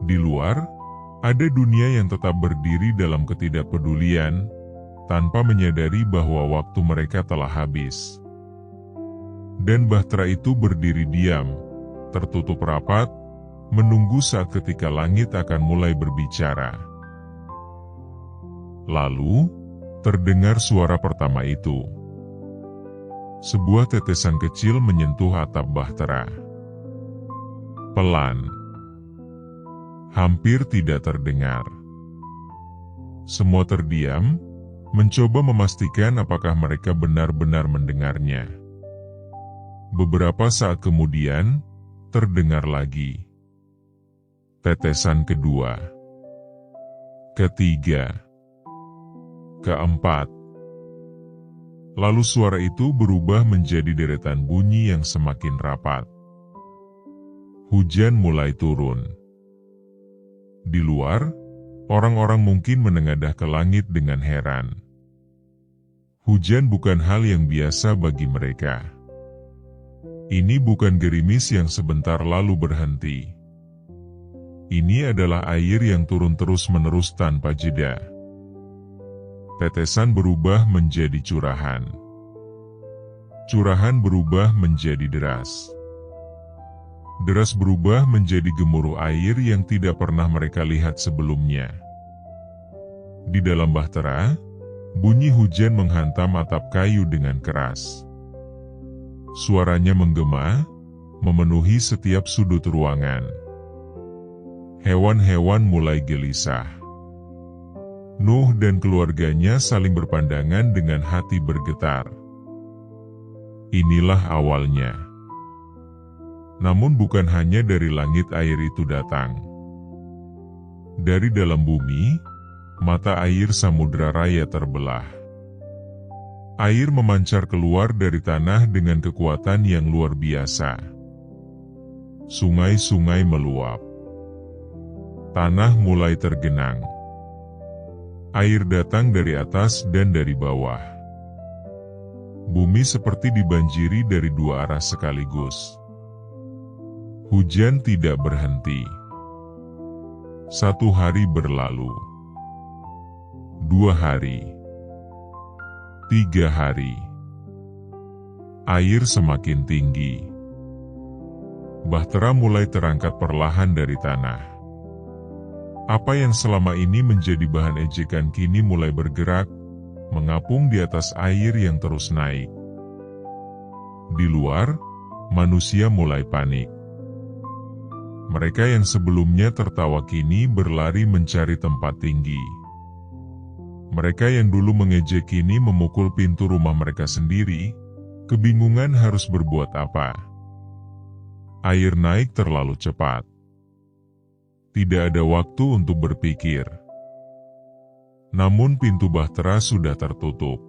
Di luar, ada dunia yang tetap berdiri dalam ketidakpedulian, tanpa menyadari bahwa waktu mereka telah habis. Dan bahtera itu berdiri diam, tertutup rapat, menunggu saat ketika langit akan mulai berbicara. Lalu, terdengar suara pertama itu. Sebuah tetesan kecil menyentuh atap bahtera. Pelan. Hampir tidak terdengar. Semua terdiam, mencoba memastikan apakah mereka benar-benar mendengarnya. Beberapa saat kemudian, terdengar lagi. Tetesan kedua. Ketiga. Keempat. Lalu suara itu berubah menjadi deretan bunyi yang semakin rapat. Hujan mulai turun. Di luar, orang-orang mungkin menengadah ke langit dengan heran. Hujan bukan hal yang biasa bagi mereka. Ini bukan gerimis yang sebentar lalu berhenti. Ini adalah air yang turun terus-menerus tanpa jeda. Tetesan berubah menjadi curahan. Curahan berubah menjadi deras. Deras berubah menjadi gemuruh air yang tidak pernah mereka lihat sebelumnya. Di dalam bahtera, bunyi hujan menghantam atap kayu dengan keras. Suaranya menggema, memenuhi setiap sudut ruangan. Hewan-hewan mulai gelisah. Nuh dan keluarganya saling berpandangan dengan hati bergetar. Inilah awalnya. Namun bukan hanya dari langit air itu datang. Dari dalam bumi, mata air Samudra Raya terbelah. Air memancar keluar dari tanah dengan kekuatan yang luar biasa. Sungai-sungai meluap. Tanah mulai tergenang. Air datang dari atas dan dari bawah. Bumi seperti dibanjiri dari dua arah sekaligus. Hujan tidak berhenti. 1 hari berlalu. 2 hari. 3 hari. Air semakin tinggi. Bahtera mulai terangkat perlahan dari tanah. Apa yang selama ini menjadi bahan ejekan kini mulai bergerak, mengapung di atas air yang terus naik. Di luar, manusia mulai panik. Mereka yang sebelumnya tertawa kini berlari mencari tempat tinggi. Mereka yang dulu mengejek kini memukul pintu rumah mereka sendiri, kebingungan harus berbuat apa. Air naik terlalu cepat. Tidak ada waktu untuk berpikir. Namun pintu bahtera sudah tertutup.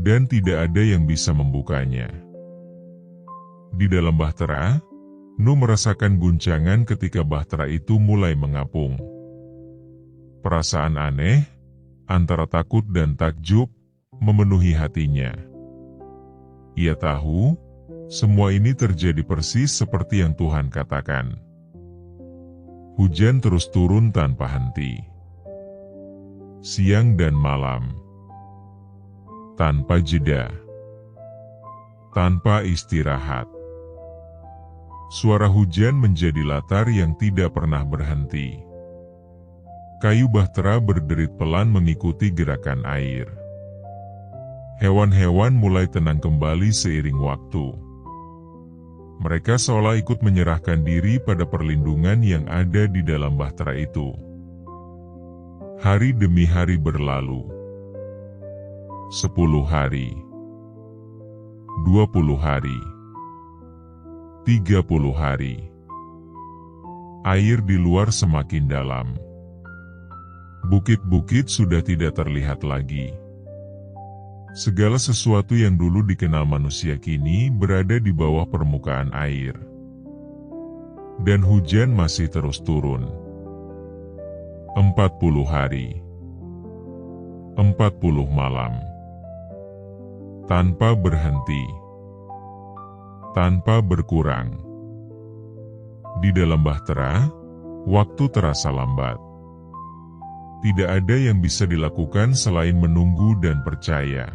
Dan tidak ada yang bisa membukanya. Di dalam bahtera, Nuh merasakan guncangan ketika bahtera itu mulai mengapung. Perasaan aneh, antara takut dan takjub, memenuhi hatinya. Ia tahu, semua ini terjadi persis seperti yang Tuhan katakan. Hujan terus turun tanpa henti. Siang dan malam. Tanpa jeda. Tanpa istirahat. Suara hujan menjadi latar yang tidak pernah berhenti. Kayu bahtera berderit pelan mengikuti gerakan air. Hewan-hewan mulai tenang kembali seiring waktu. Mereka seolah ikut menyerahkan diri pada perlindungan yang ada di dalam bahtera itu. Hari demi hari berlalu. 10 hari. 20 hari. 30 hari. Air di luar semakin dalam. Bukit-bukit sudah tidak terlihat lagi. Segala sesuatu yang dulu dikenal manusia kini berada di bawah permukaan air. Dan hujan masih terus turun. 40 hari. 40 malam. Tanpa berhenti. Tanpa berkurang. Di dalam bahtera, waktu terasa lambat. Tidak ada yang bisa dilakukan selain menunggu dan percaya.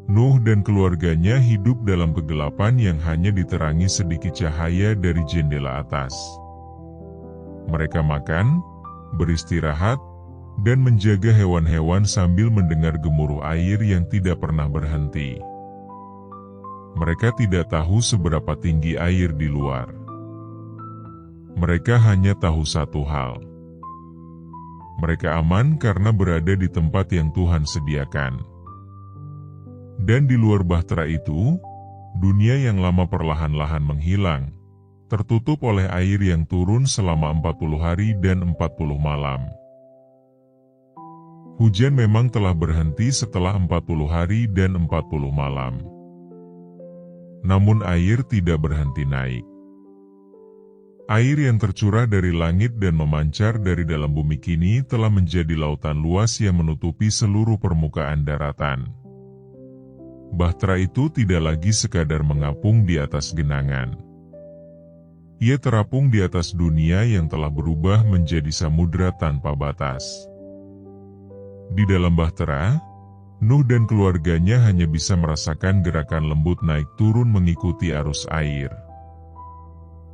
Nuh dan keluarganya hidup dalam kegelapan yang hanya diterangi sedikit cahaya dari jendela atas. Mereka makan, beristirahat, dan menjaga hewan-hewan sambil mendengar gemuruh air yang tidak pernah berhenti. Mereka tidak tahu seberapa tinggi air di luar. Mereka hanya tahu satu hal. Mereka aman karena berada di tempat yang Tuhan sediakan. Dan di luar bahtera itu, dunia yang lama perlahan-lahan menghilang, tertutup oleh air yang turun selama 40 hari dan 40 malam. Hujan memang telah berhenti setelah 40 hari dan 40 malam. Namun air tidak berhenti naik. Air yang tercurah dari langit dan memancar dari dalam bumi kini telah menjadi lautan luas yang menutupi seluruh permukaan daratan. Bahtera itu tidak lagi sekadar mengapung di atas genangan. Ia terapung di atas dunia yang telah berubah menjadi samudra tanpa batas. Di dalam bahtera, Nuh dan keluarganya hanya bisa merasakan gerakan lembut naik turun mengikuti arus air.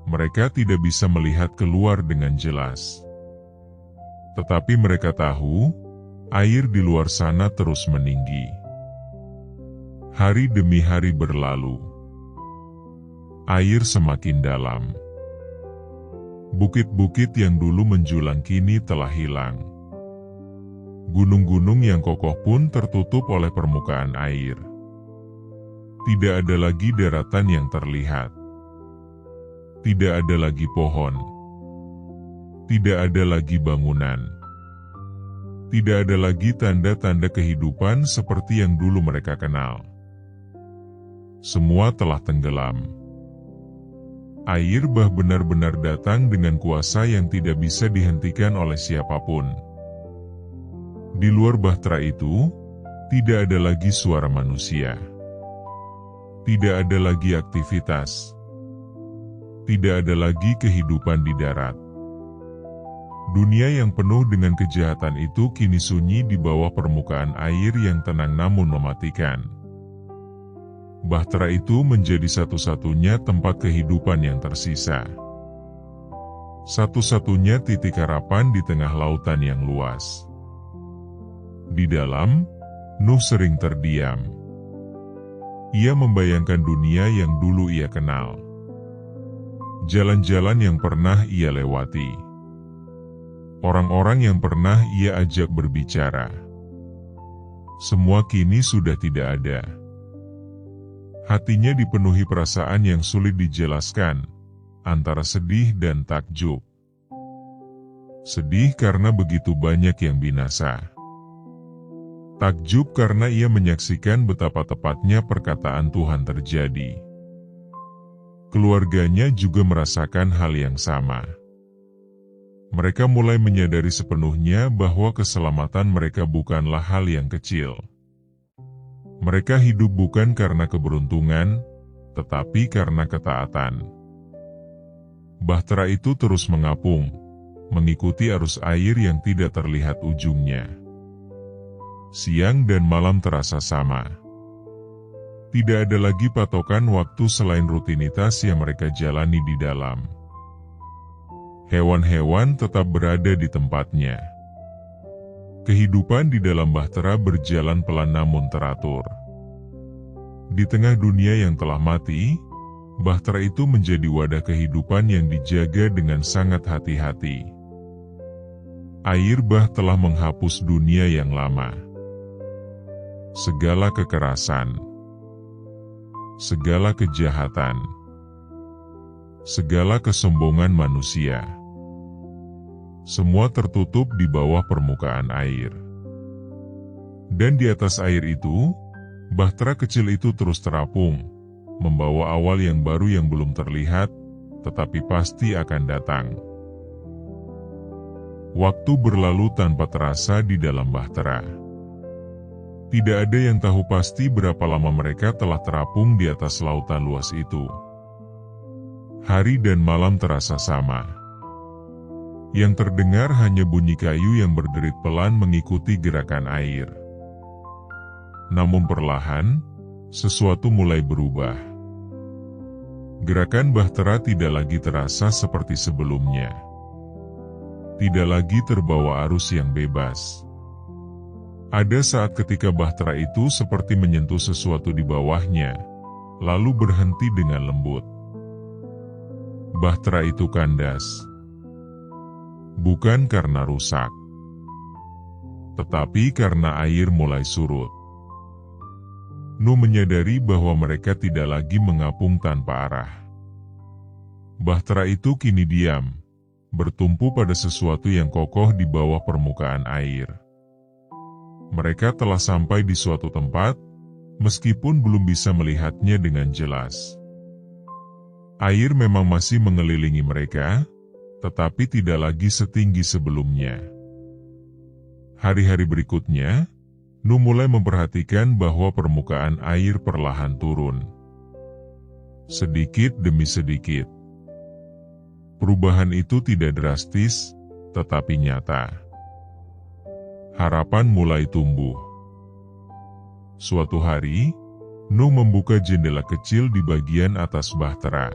Mereka tidak bisa melihat keluar dengan jelas. Tetapi mereka tahu, air di luar sana terus meninggi. Hari demi hari berlalu. Air semakin dalam. Bukit-bukit yang dulu menjulang kini telah hilang. Gunung-gunung yang kokoh pun tertutup oleh permukaan air. Tidak ada lagi daratan yang terlihat. Tidak ada lagi pohon. Tidak ada lagi bangunan. Tidak ada lagi tanda-tanda kehidupan seperti yang dulu mereka kenal. Semua telah tenggelam. Air bah benar-benar datang dengan kuasa yang tidak bisa dihentikan oleh siapapun. Di luar bahtera itu, tidak ada lagi suara manusia. Tidak ada lagi aktivitas. Tidak ada lagi kehidupan di darat. Dunia yang penuh dengan kejahatan itu kini sunyi di bawah permukaan air yang tenang namun mematikan. Bahtera itu menjadi satu-satunya tempat kehidupan yang tersisa. Satu-satunya titik harapan di tengah lautan yang luas. Di dalam, Nuh sering terdiam. Ia membayangkan dunia yang dulu ia kenal. Jalan-jalan yang pernah ia lewati. Orang-orang yang pernah ia ajak berbicara. Semua kini sudah tidak ada. Hatinya dipenuhi perasaan yang sulit dijelaskan, antara sedih dan takjub. Sedih karena begitu banyak yang binasa. Takjub karena ia menyaksikan betapa tepatnya perkataan Tuhan terjadi. Keluarganya juga merasakan hal yang sama. Mereka mulai menyadari sepenuhnya bahwa keselamatan mereka bukanlah hal yang kecil. Mereka hidup bukan karena keberuntungan, tetapi karena ketaatan. Bahtera itu terus mengapung, mengikuti arus air yang tidak terlihat ujungnya. Siang dan malam terasa sama. Tidak ada lagi patokan waktu selain rutinitas yang mereka jalani di dalam. Hewan-hewan tetap berada di tempatnya. Kehidupan di dalam bahtera berjalan pelan namun teratur. Di tengah dunia yang telah mati, bahtera itu menjadi wadah kehidupan yang dijaga dengan sangat hati-hati. Air bah telah menghapus dunia yang lama. Segala kekerasan, segala kejahatan, segala kesombongan manusia, semua tertutup di bawah permukaan air. Dan di atas air itu, bahtera kecil itu terus terapung, membawa awal yang baru yang belum terlihat, tetapi pasti akan datang. Waktu berlalu tanpa terasa di dalam bahtera. Tidak ada yang tahu pasti berapa lama mereka telah terapung di atas lautan luas itu. Hari dan malam terasa sama. Yang terdengar hanya bunyi kayu yang berderit pelan mengikuti gerakan air. Namun perlahan, sesuatu mulai berubah. Gerakan bahtera tidak lagi terasa seperti sebelumnya. Tidak lagi terbawa arus yang bebas. Ada saat ketika bahtera itu seperti menyentuh sesuatu di bawahnya, lalu berhenti dengan lembut. Bahtera itu kandas. Bukan karena rusak, tetapi karena air mulai surut. Nuh menyadari bahwa mereka tidak lagi mengapung tanpa arah. Bahtera itu kini diam, bertumpu pada sesuatu yang kokoh di bawah permukaan air. Mereka telah sampai di suatu tempat, meskipun belum bisa melihatnya dengan jelas. Air memang masih mengelilingi mereka, tetapi tidak lagi setinggi sebelumnya. Hari-hari berikutnya, Nuh mulai memperhatikan bahwa permukaan air perlahan turun. Sedikit demi sedikit. Perubahan itu tidak drastis, tetapi nyata. Harapan mulai tumbuh. Suatu hari, Nuh membuka jendela kecil di bagian atas bahtera.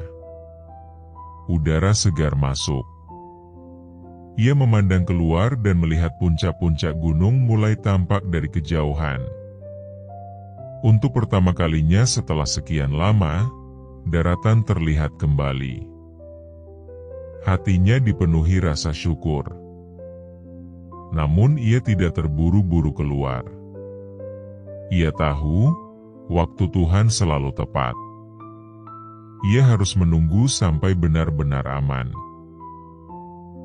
Udara segar masuk. Ia memandang keluar dan melihat puncak-puncak gunung mulai tampak dari kejauhan. Untuk pertama kalinya setelah sekian lama, daratan terlihat kembali. Hatinya dipenuhi rasa syukur. Namun ia tidak terburu-buru keluar. Ia tahu, waktu Tuhan selalu tepat. Ia harus menunggu sampai benar-benar aman.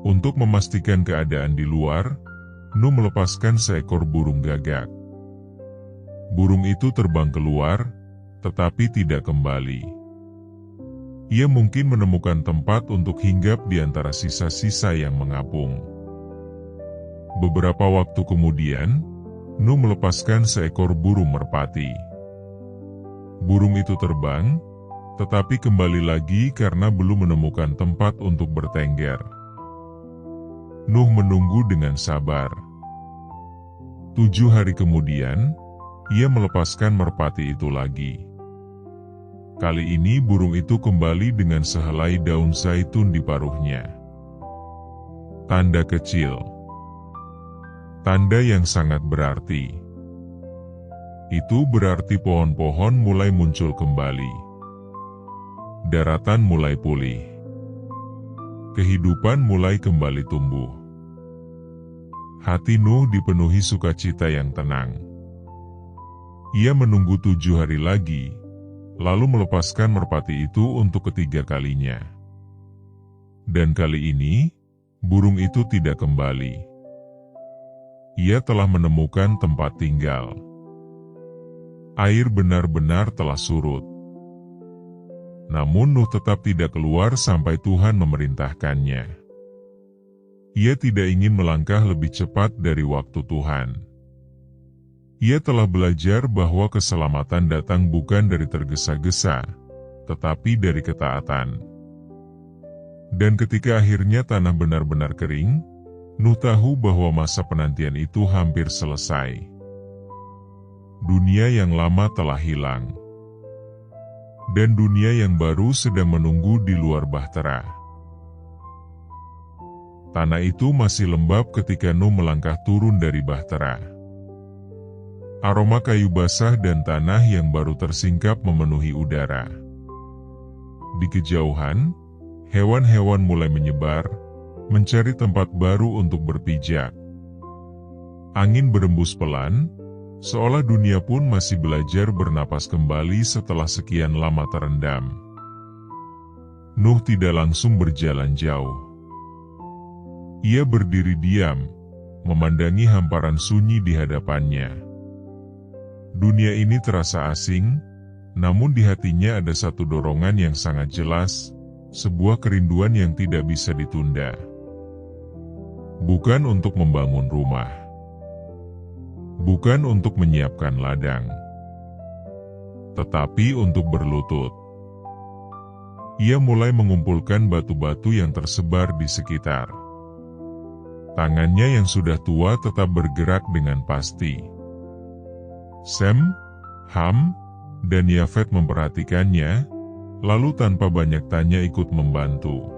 Untuk memastikan keadaan di luar, Nuh melepaskan seekor burung gagak. Burung itu terbang keluar, tetapi tidak kembali. ia mungkin menemukan tempat untuk hinggap di antara sisa-sisa yang mengapung. Beberapa waktu kemudian, Nuh melepaskan seekor burung merpati. Burung itu terbang, tetapi kembali lagi karena belum menemukan tempat untuk bertengger. Nuh menunggu dengan sabar. 7 hari kemudian, ia melepaskan merpati itu lagi. Kali ini burung itu kembali dengan sehelai daun zaitun di paruhnya. Tanda kecil. Tanda yang sangat berarti. Itu berarti pohon-pohon mulai muncul kembali. Daratan mulai pulih. Kehidupan mulai kembali tumbuh. Hati Nuh dipenuhi sukacita yang tenang. Ia menunggu 7 hari lagi, lalu melepaskan merpati itu untuk ketiga kalinya. Dan kali ini, burung itu tidak kembali. Ia telah menemukan tempat tinggal. Air benar-benar telah surut. Namun Nuh tetap tidak keluar sampai Tuhan memerintahkannya. Ia tidak ingin melangkah lebih cepat dari waktu Tuhan. Ia telah belajar bahwa keselamatan datang bukan dari tergesa-gesa, tetapi dari ketaatan. Dan ketika akhirnya tanah benar-benar kering, Nuh tahu bahwa masa penantian itu hampir selesai. Dunia yang lama telah hilang. Dan dunia yang baru sedang menunggu di luar bahtera. Tanah itu masih lembab ketika Nuh melangkah turun dari bahtera. Aroma kayu basah dan tanah yang baru tersingkap memenuhi udara. Di kejauhan, hewan-hewan mulai menyebar, mencari tempat baru untuk berpijak. Angin berembus pelan, seolah dunia pun masih belajar bernapas kembali setelah sekian lama terendam. Nuh tidak langsung berjalan jauh. Ia berdiri diam, memandangi hamparan sunyi di hadapannya. Dunia ini terasa asing, namun di hatinya ada satu dorongan yang sangat jelas, sebuah kerinduan yang tidak bisa ditunda. Bukan untuk membangun rumah. Bukan untuk menyiapkan ladang. Tetapi untuk berlutut. Ia mulai mengumpulkan batu-batu yang tersebar di sekitar. Tangannya yang sudah tua tetap bergerak dengan pasti. Sem, Ham, dan Yafet memperhatikannya, lalu tanpa banyak tanya ikut membantu.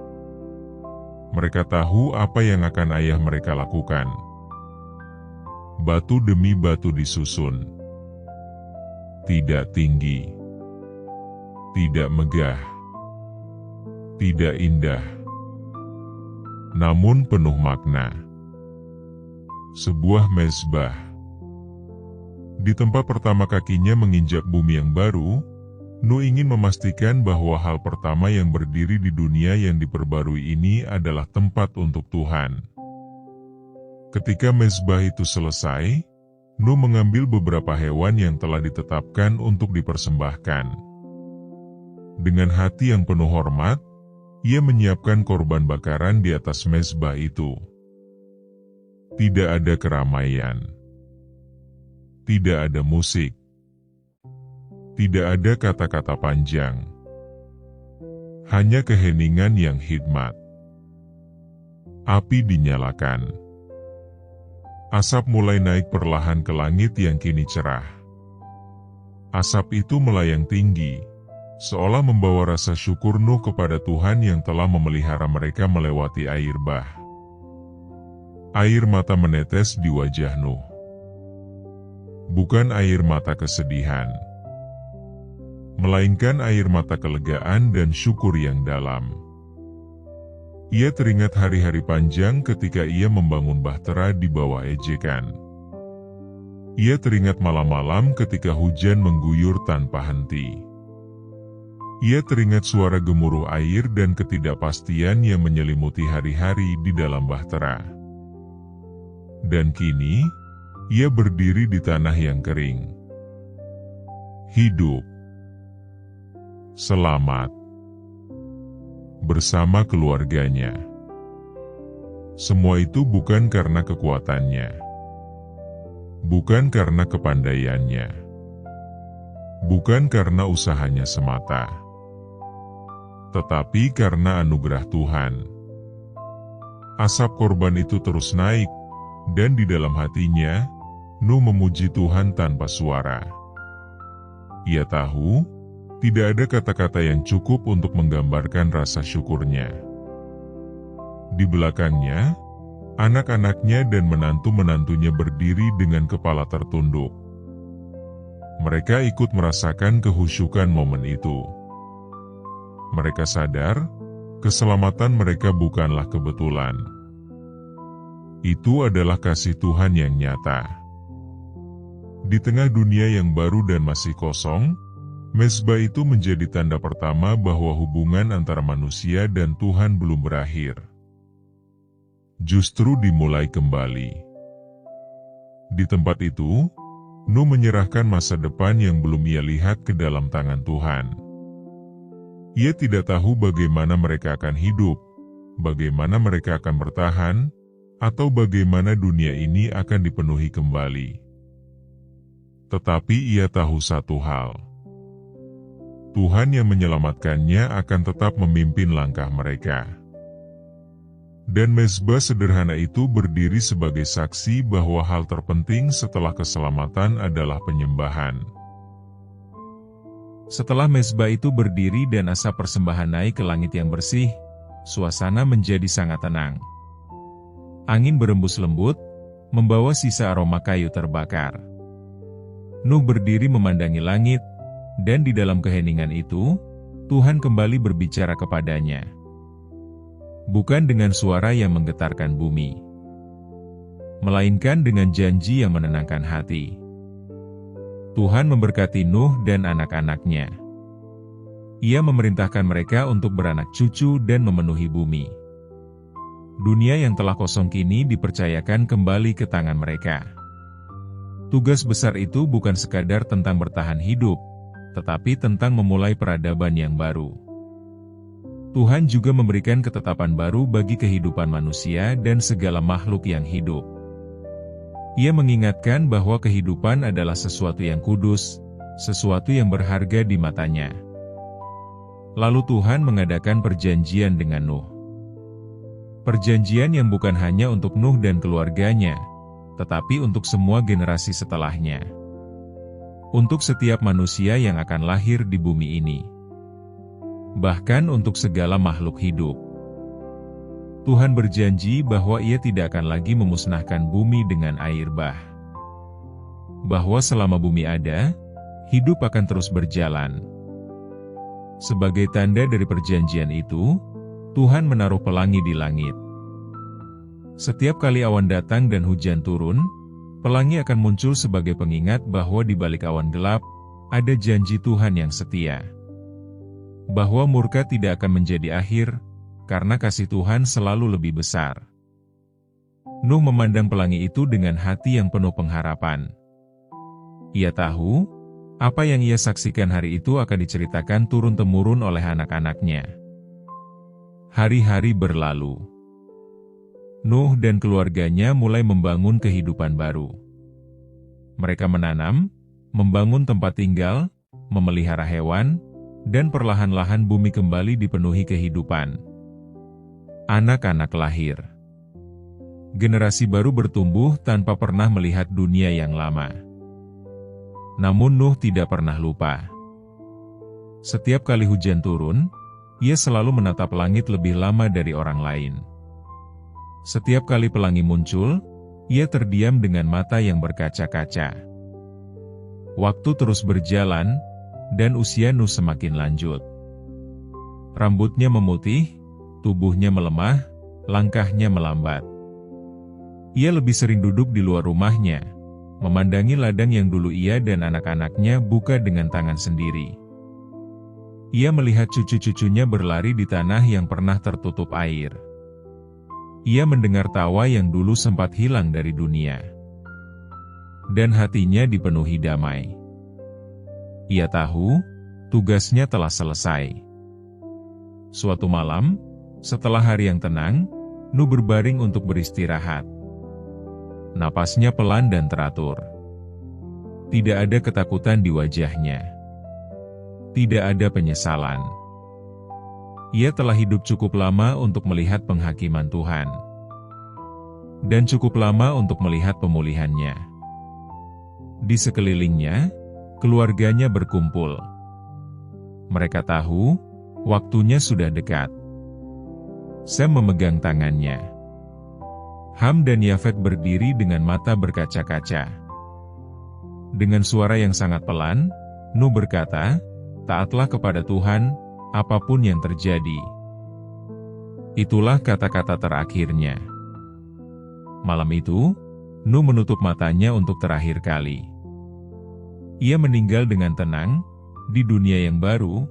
Mereka tahu apa yang akan ayah mereka lakukan. Batu demi batu disusun. Tidak tinggi. Tidak megah. Tidak indah. Namun penuh makna. Sebuah mezbah. Di tempat pertama kakinya menginjak bumi yang baru, Nuh ingin memastikan bahwa hal pertama yang berdiri di dunia yang diperbarui ini adalah tempat untuk Tuhan. Ketika mezbah itu selesai, Nuh mengambil beberapa hewan yang telah ditetapkan untuk dipersembahkan. Dengan hati yang penuh hormat, ia menyiapkan korban bakaran di atas mezbah itu. Tidak ada keramaian. Tidak ada musik. Tidak ada kata-kata panjang. Hanya keheningan yang hikmat. Api dinyalakan. Asap mulai naik perlahan ke langit yang kini cerah. Asap itu melayang tinggi, seolah membawa rasa syukur Nuh kepada Tuhan yang telah memelihara mereka melewati air bah. Air mata menetes di wajah Nuh. Bukan air mata kesedihan, melainkan air mata kelegaan dan syukur yang dalam. Ia teringat hari-hari panjang ketika ia membangun bahtera di bawah ejekan. Ia teringat malam-malam ketika hujan mengguyur tanpa henti. Ia teringat suara gemuruh air dan ketidakpastian yang menyelimuti hari-hari di dalam bahtera. Dan kini, ia berdiri di tanah yang kering. Hidup. Selamat. bersama keluarganya. Semua itu bukan karena kekuatannya, bukan karena kepandaiannya, bukan karena usahanya semata, tetapi karena anugerah Tuhan. Asap korban itu terus naik, dan di dalam hatinya, Nuh memuji Tuhan tanpa suara. Ia tahu, tidak ada kata-kata yang cukup untuk menggambarkan rasa syukurnya. Di belakangnya, anak-anaknya dan menantu-menantunya berdiri dengan kepala tertunduk. Mereka ikut merasakan kehusyukan momen itu. Mereka sadar, keselamatan mereka bukanlah kebetulan. Itu adalah kasih Tuhan yang nyata. Di tengah dunia yang baru dan masih kosong, mezbah itu menjadi tanda pertama bahwa hubungan antara manusia dan Tuhan belum berakhir. Justru dimulai kembali. Di tempat itu, Nuh menyerahkan masa depan yang belum ia lihat ke dalam tangan Tuhan. Ia tidak tahu bagaimana mereka akan hidup, bagaimana mereka akan bertahan, atau bagaimana dunia ini akan dipenuhi kembali. Tetapi ia tahu satu hal. Tuhan yang menyelamatkannya akan tetap memimpin langkah mereka. Dan mezbah sederhana itu berdiri sebagai saksi bahwa hal terpenting setelah keselamatan adalah penyembahan. Setelah mezbah itu berdiri dan asap persembahan naik ke langit yang bersih, suasana menjadi sangat tenang. Angin berembus lembut, membawa sisa aroma kayu terbakar. Nuh berdiri memandangi langit, dan di dalam keheningan itu, Tuhan kembali berbicara kepadanya. Bukan dengan suara yang menggetarkan bumi, melainkan dengan janji yang menenangkan hati. Tuhan memberkati Nuh dan anak-anaknya. Ia memerintahkan mereka untuk beranak cucu dan memenuhi bumi. Dunia yang telah kosong kini dipercayakan kembali ke tangan mereka. Tugas besar itu bukan sekadar tentang bertahan hidup, tetapi tentang memulai peradaban yang baru. Tuhan juga memberikan ketetapan baru bagi kehidupan manusia dan segala makhluk yang hidup. Ia mengingatkan bahwa kehidupan adalah sesuatu yang kudus, sesuatu yang berharga di matanya. Lalu Tuhan mengadakan perjanjian dengan Nuh. Perjanjian yang bukan hanya untuk Nuh dan keluarganya, tetapi untuk semua generasi setelahnya. Untuk setiap manusia yang akan lahir di bumi ini. Bahkan untuk segala makhluk hidup. Tuhan berjanji bahwa Ia tidak akan lagi memusnahkan bumi dengan air bah. Bahwa selama bumi ada, hidup akan terus berjalan. Sebagai tanda dari perjanjian itu, Tuhan menaruh pelangi di langit. Setiap kali awan datang dan hujan turun, pelangi akan muncul sebagai pengingat bahwa di balik awan gelap, ada janji Tuhan yang setia. Bahwa murka tidak akan menjadi akhir, karena kasih Tuhan selalu lebih besar. Nuh memandang pelangi itu dengan hati yang penuh pengharapan. Ia tahu, apa yang ia saksikan hari itu akan diceritakan turun-temurun oleh anak-anaknya. Hari-hari berlalu. Nuh dan keluarganya mulai membangun kehidupan baru. Mereka menanam, membangun tempat tinggal, memelihara hewan, dan perlahan-lahan bumi kembali dipenuhi kehidupan. Anak-anak lahir. Generasi baru bertumbuh tanpa pernah melihat dunia yang lama. Namun Nuh tidak pernah lupa. Setiap kali hujan turun, ia selalu menatap langit lebih lama dari orang lain. Setiap kali pelangi muncul, ia terdiam dengan mata yang berkaca-kaca. Waktu terus berjalan, dan usia Nuh semakin lanjut. Rambutnya memutih, tubuhnya melemah, langkahnya melambat. Ia lebih sering duduk di luar rumahnya, memandangi ladang yang dulu ia dan anak-anaknya buka dengan tangan sendiri. Ia melihat cucu-cucunya berlari di tanah yang pernah tertutup air. Ia mendengar tawa yang dulu sempat hilang dari dunia. Dan hatinya dipenuhi damai. Ia tahu, tugasnya telah selesai. Suatu malam, setelah hari yang tenang, Nu berbaring untuk beristirahat. Napasnya pelan dan teratur. Tidak ada ketakutan di wajahnya. Tidak ada penyesalan. Ia telah hidup cukup lama untuk melihat penghakiman Tuhan. Dan cukup lama untuk melihat pemulihannya. Di sekelilingnya, keluarganya berkumpul. Mereka tahu, waktunya sudah dekat. Sam memegang tangannya. Ham dan Yafet berdiri dengan mata berkaca-kaca. Dengan suara yang sangat pelan, Nu berkata, "Taatlah kepada Tuhan, apapun yang terjadi." Itulah kata-kata terakhirnya. Malam itu, Nu menutup matanya untuk terakhir kali. Ia meninggal dengan tenang, di dunia yang baru,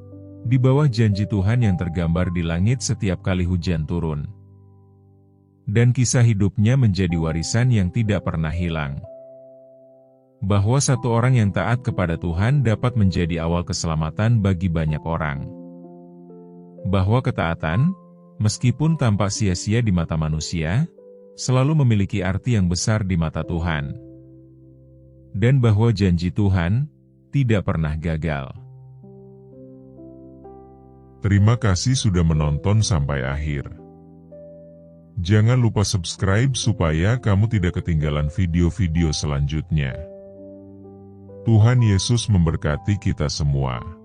di bawah janji Tuhan yang tergambar di langit setiap kali hujan turun. Dan kisah hidupnya menjadi warisan yang tidak pernah hilang. Bahwa satu orang yang taat kepada Tuhan dapat menjadi awal keselamatan bagi banyak orang. Bahwa ketaatan, meskipun tampak sia-sia di mata manusia, selalu memiliki arti yang besar di mata Tuhan. Dan bahwa janji Tuhan tidak pernah gagal. Terima kasih sudah menonton sampai akhir. Jangan lupa subscribe supaya kamu tidak ketinggalan video-video selanjutnya. Tuhan Yesus memberkati kita semua.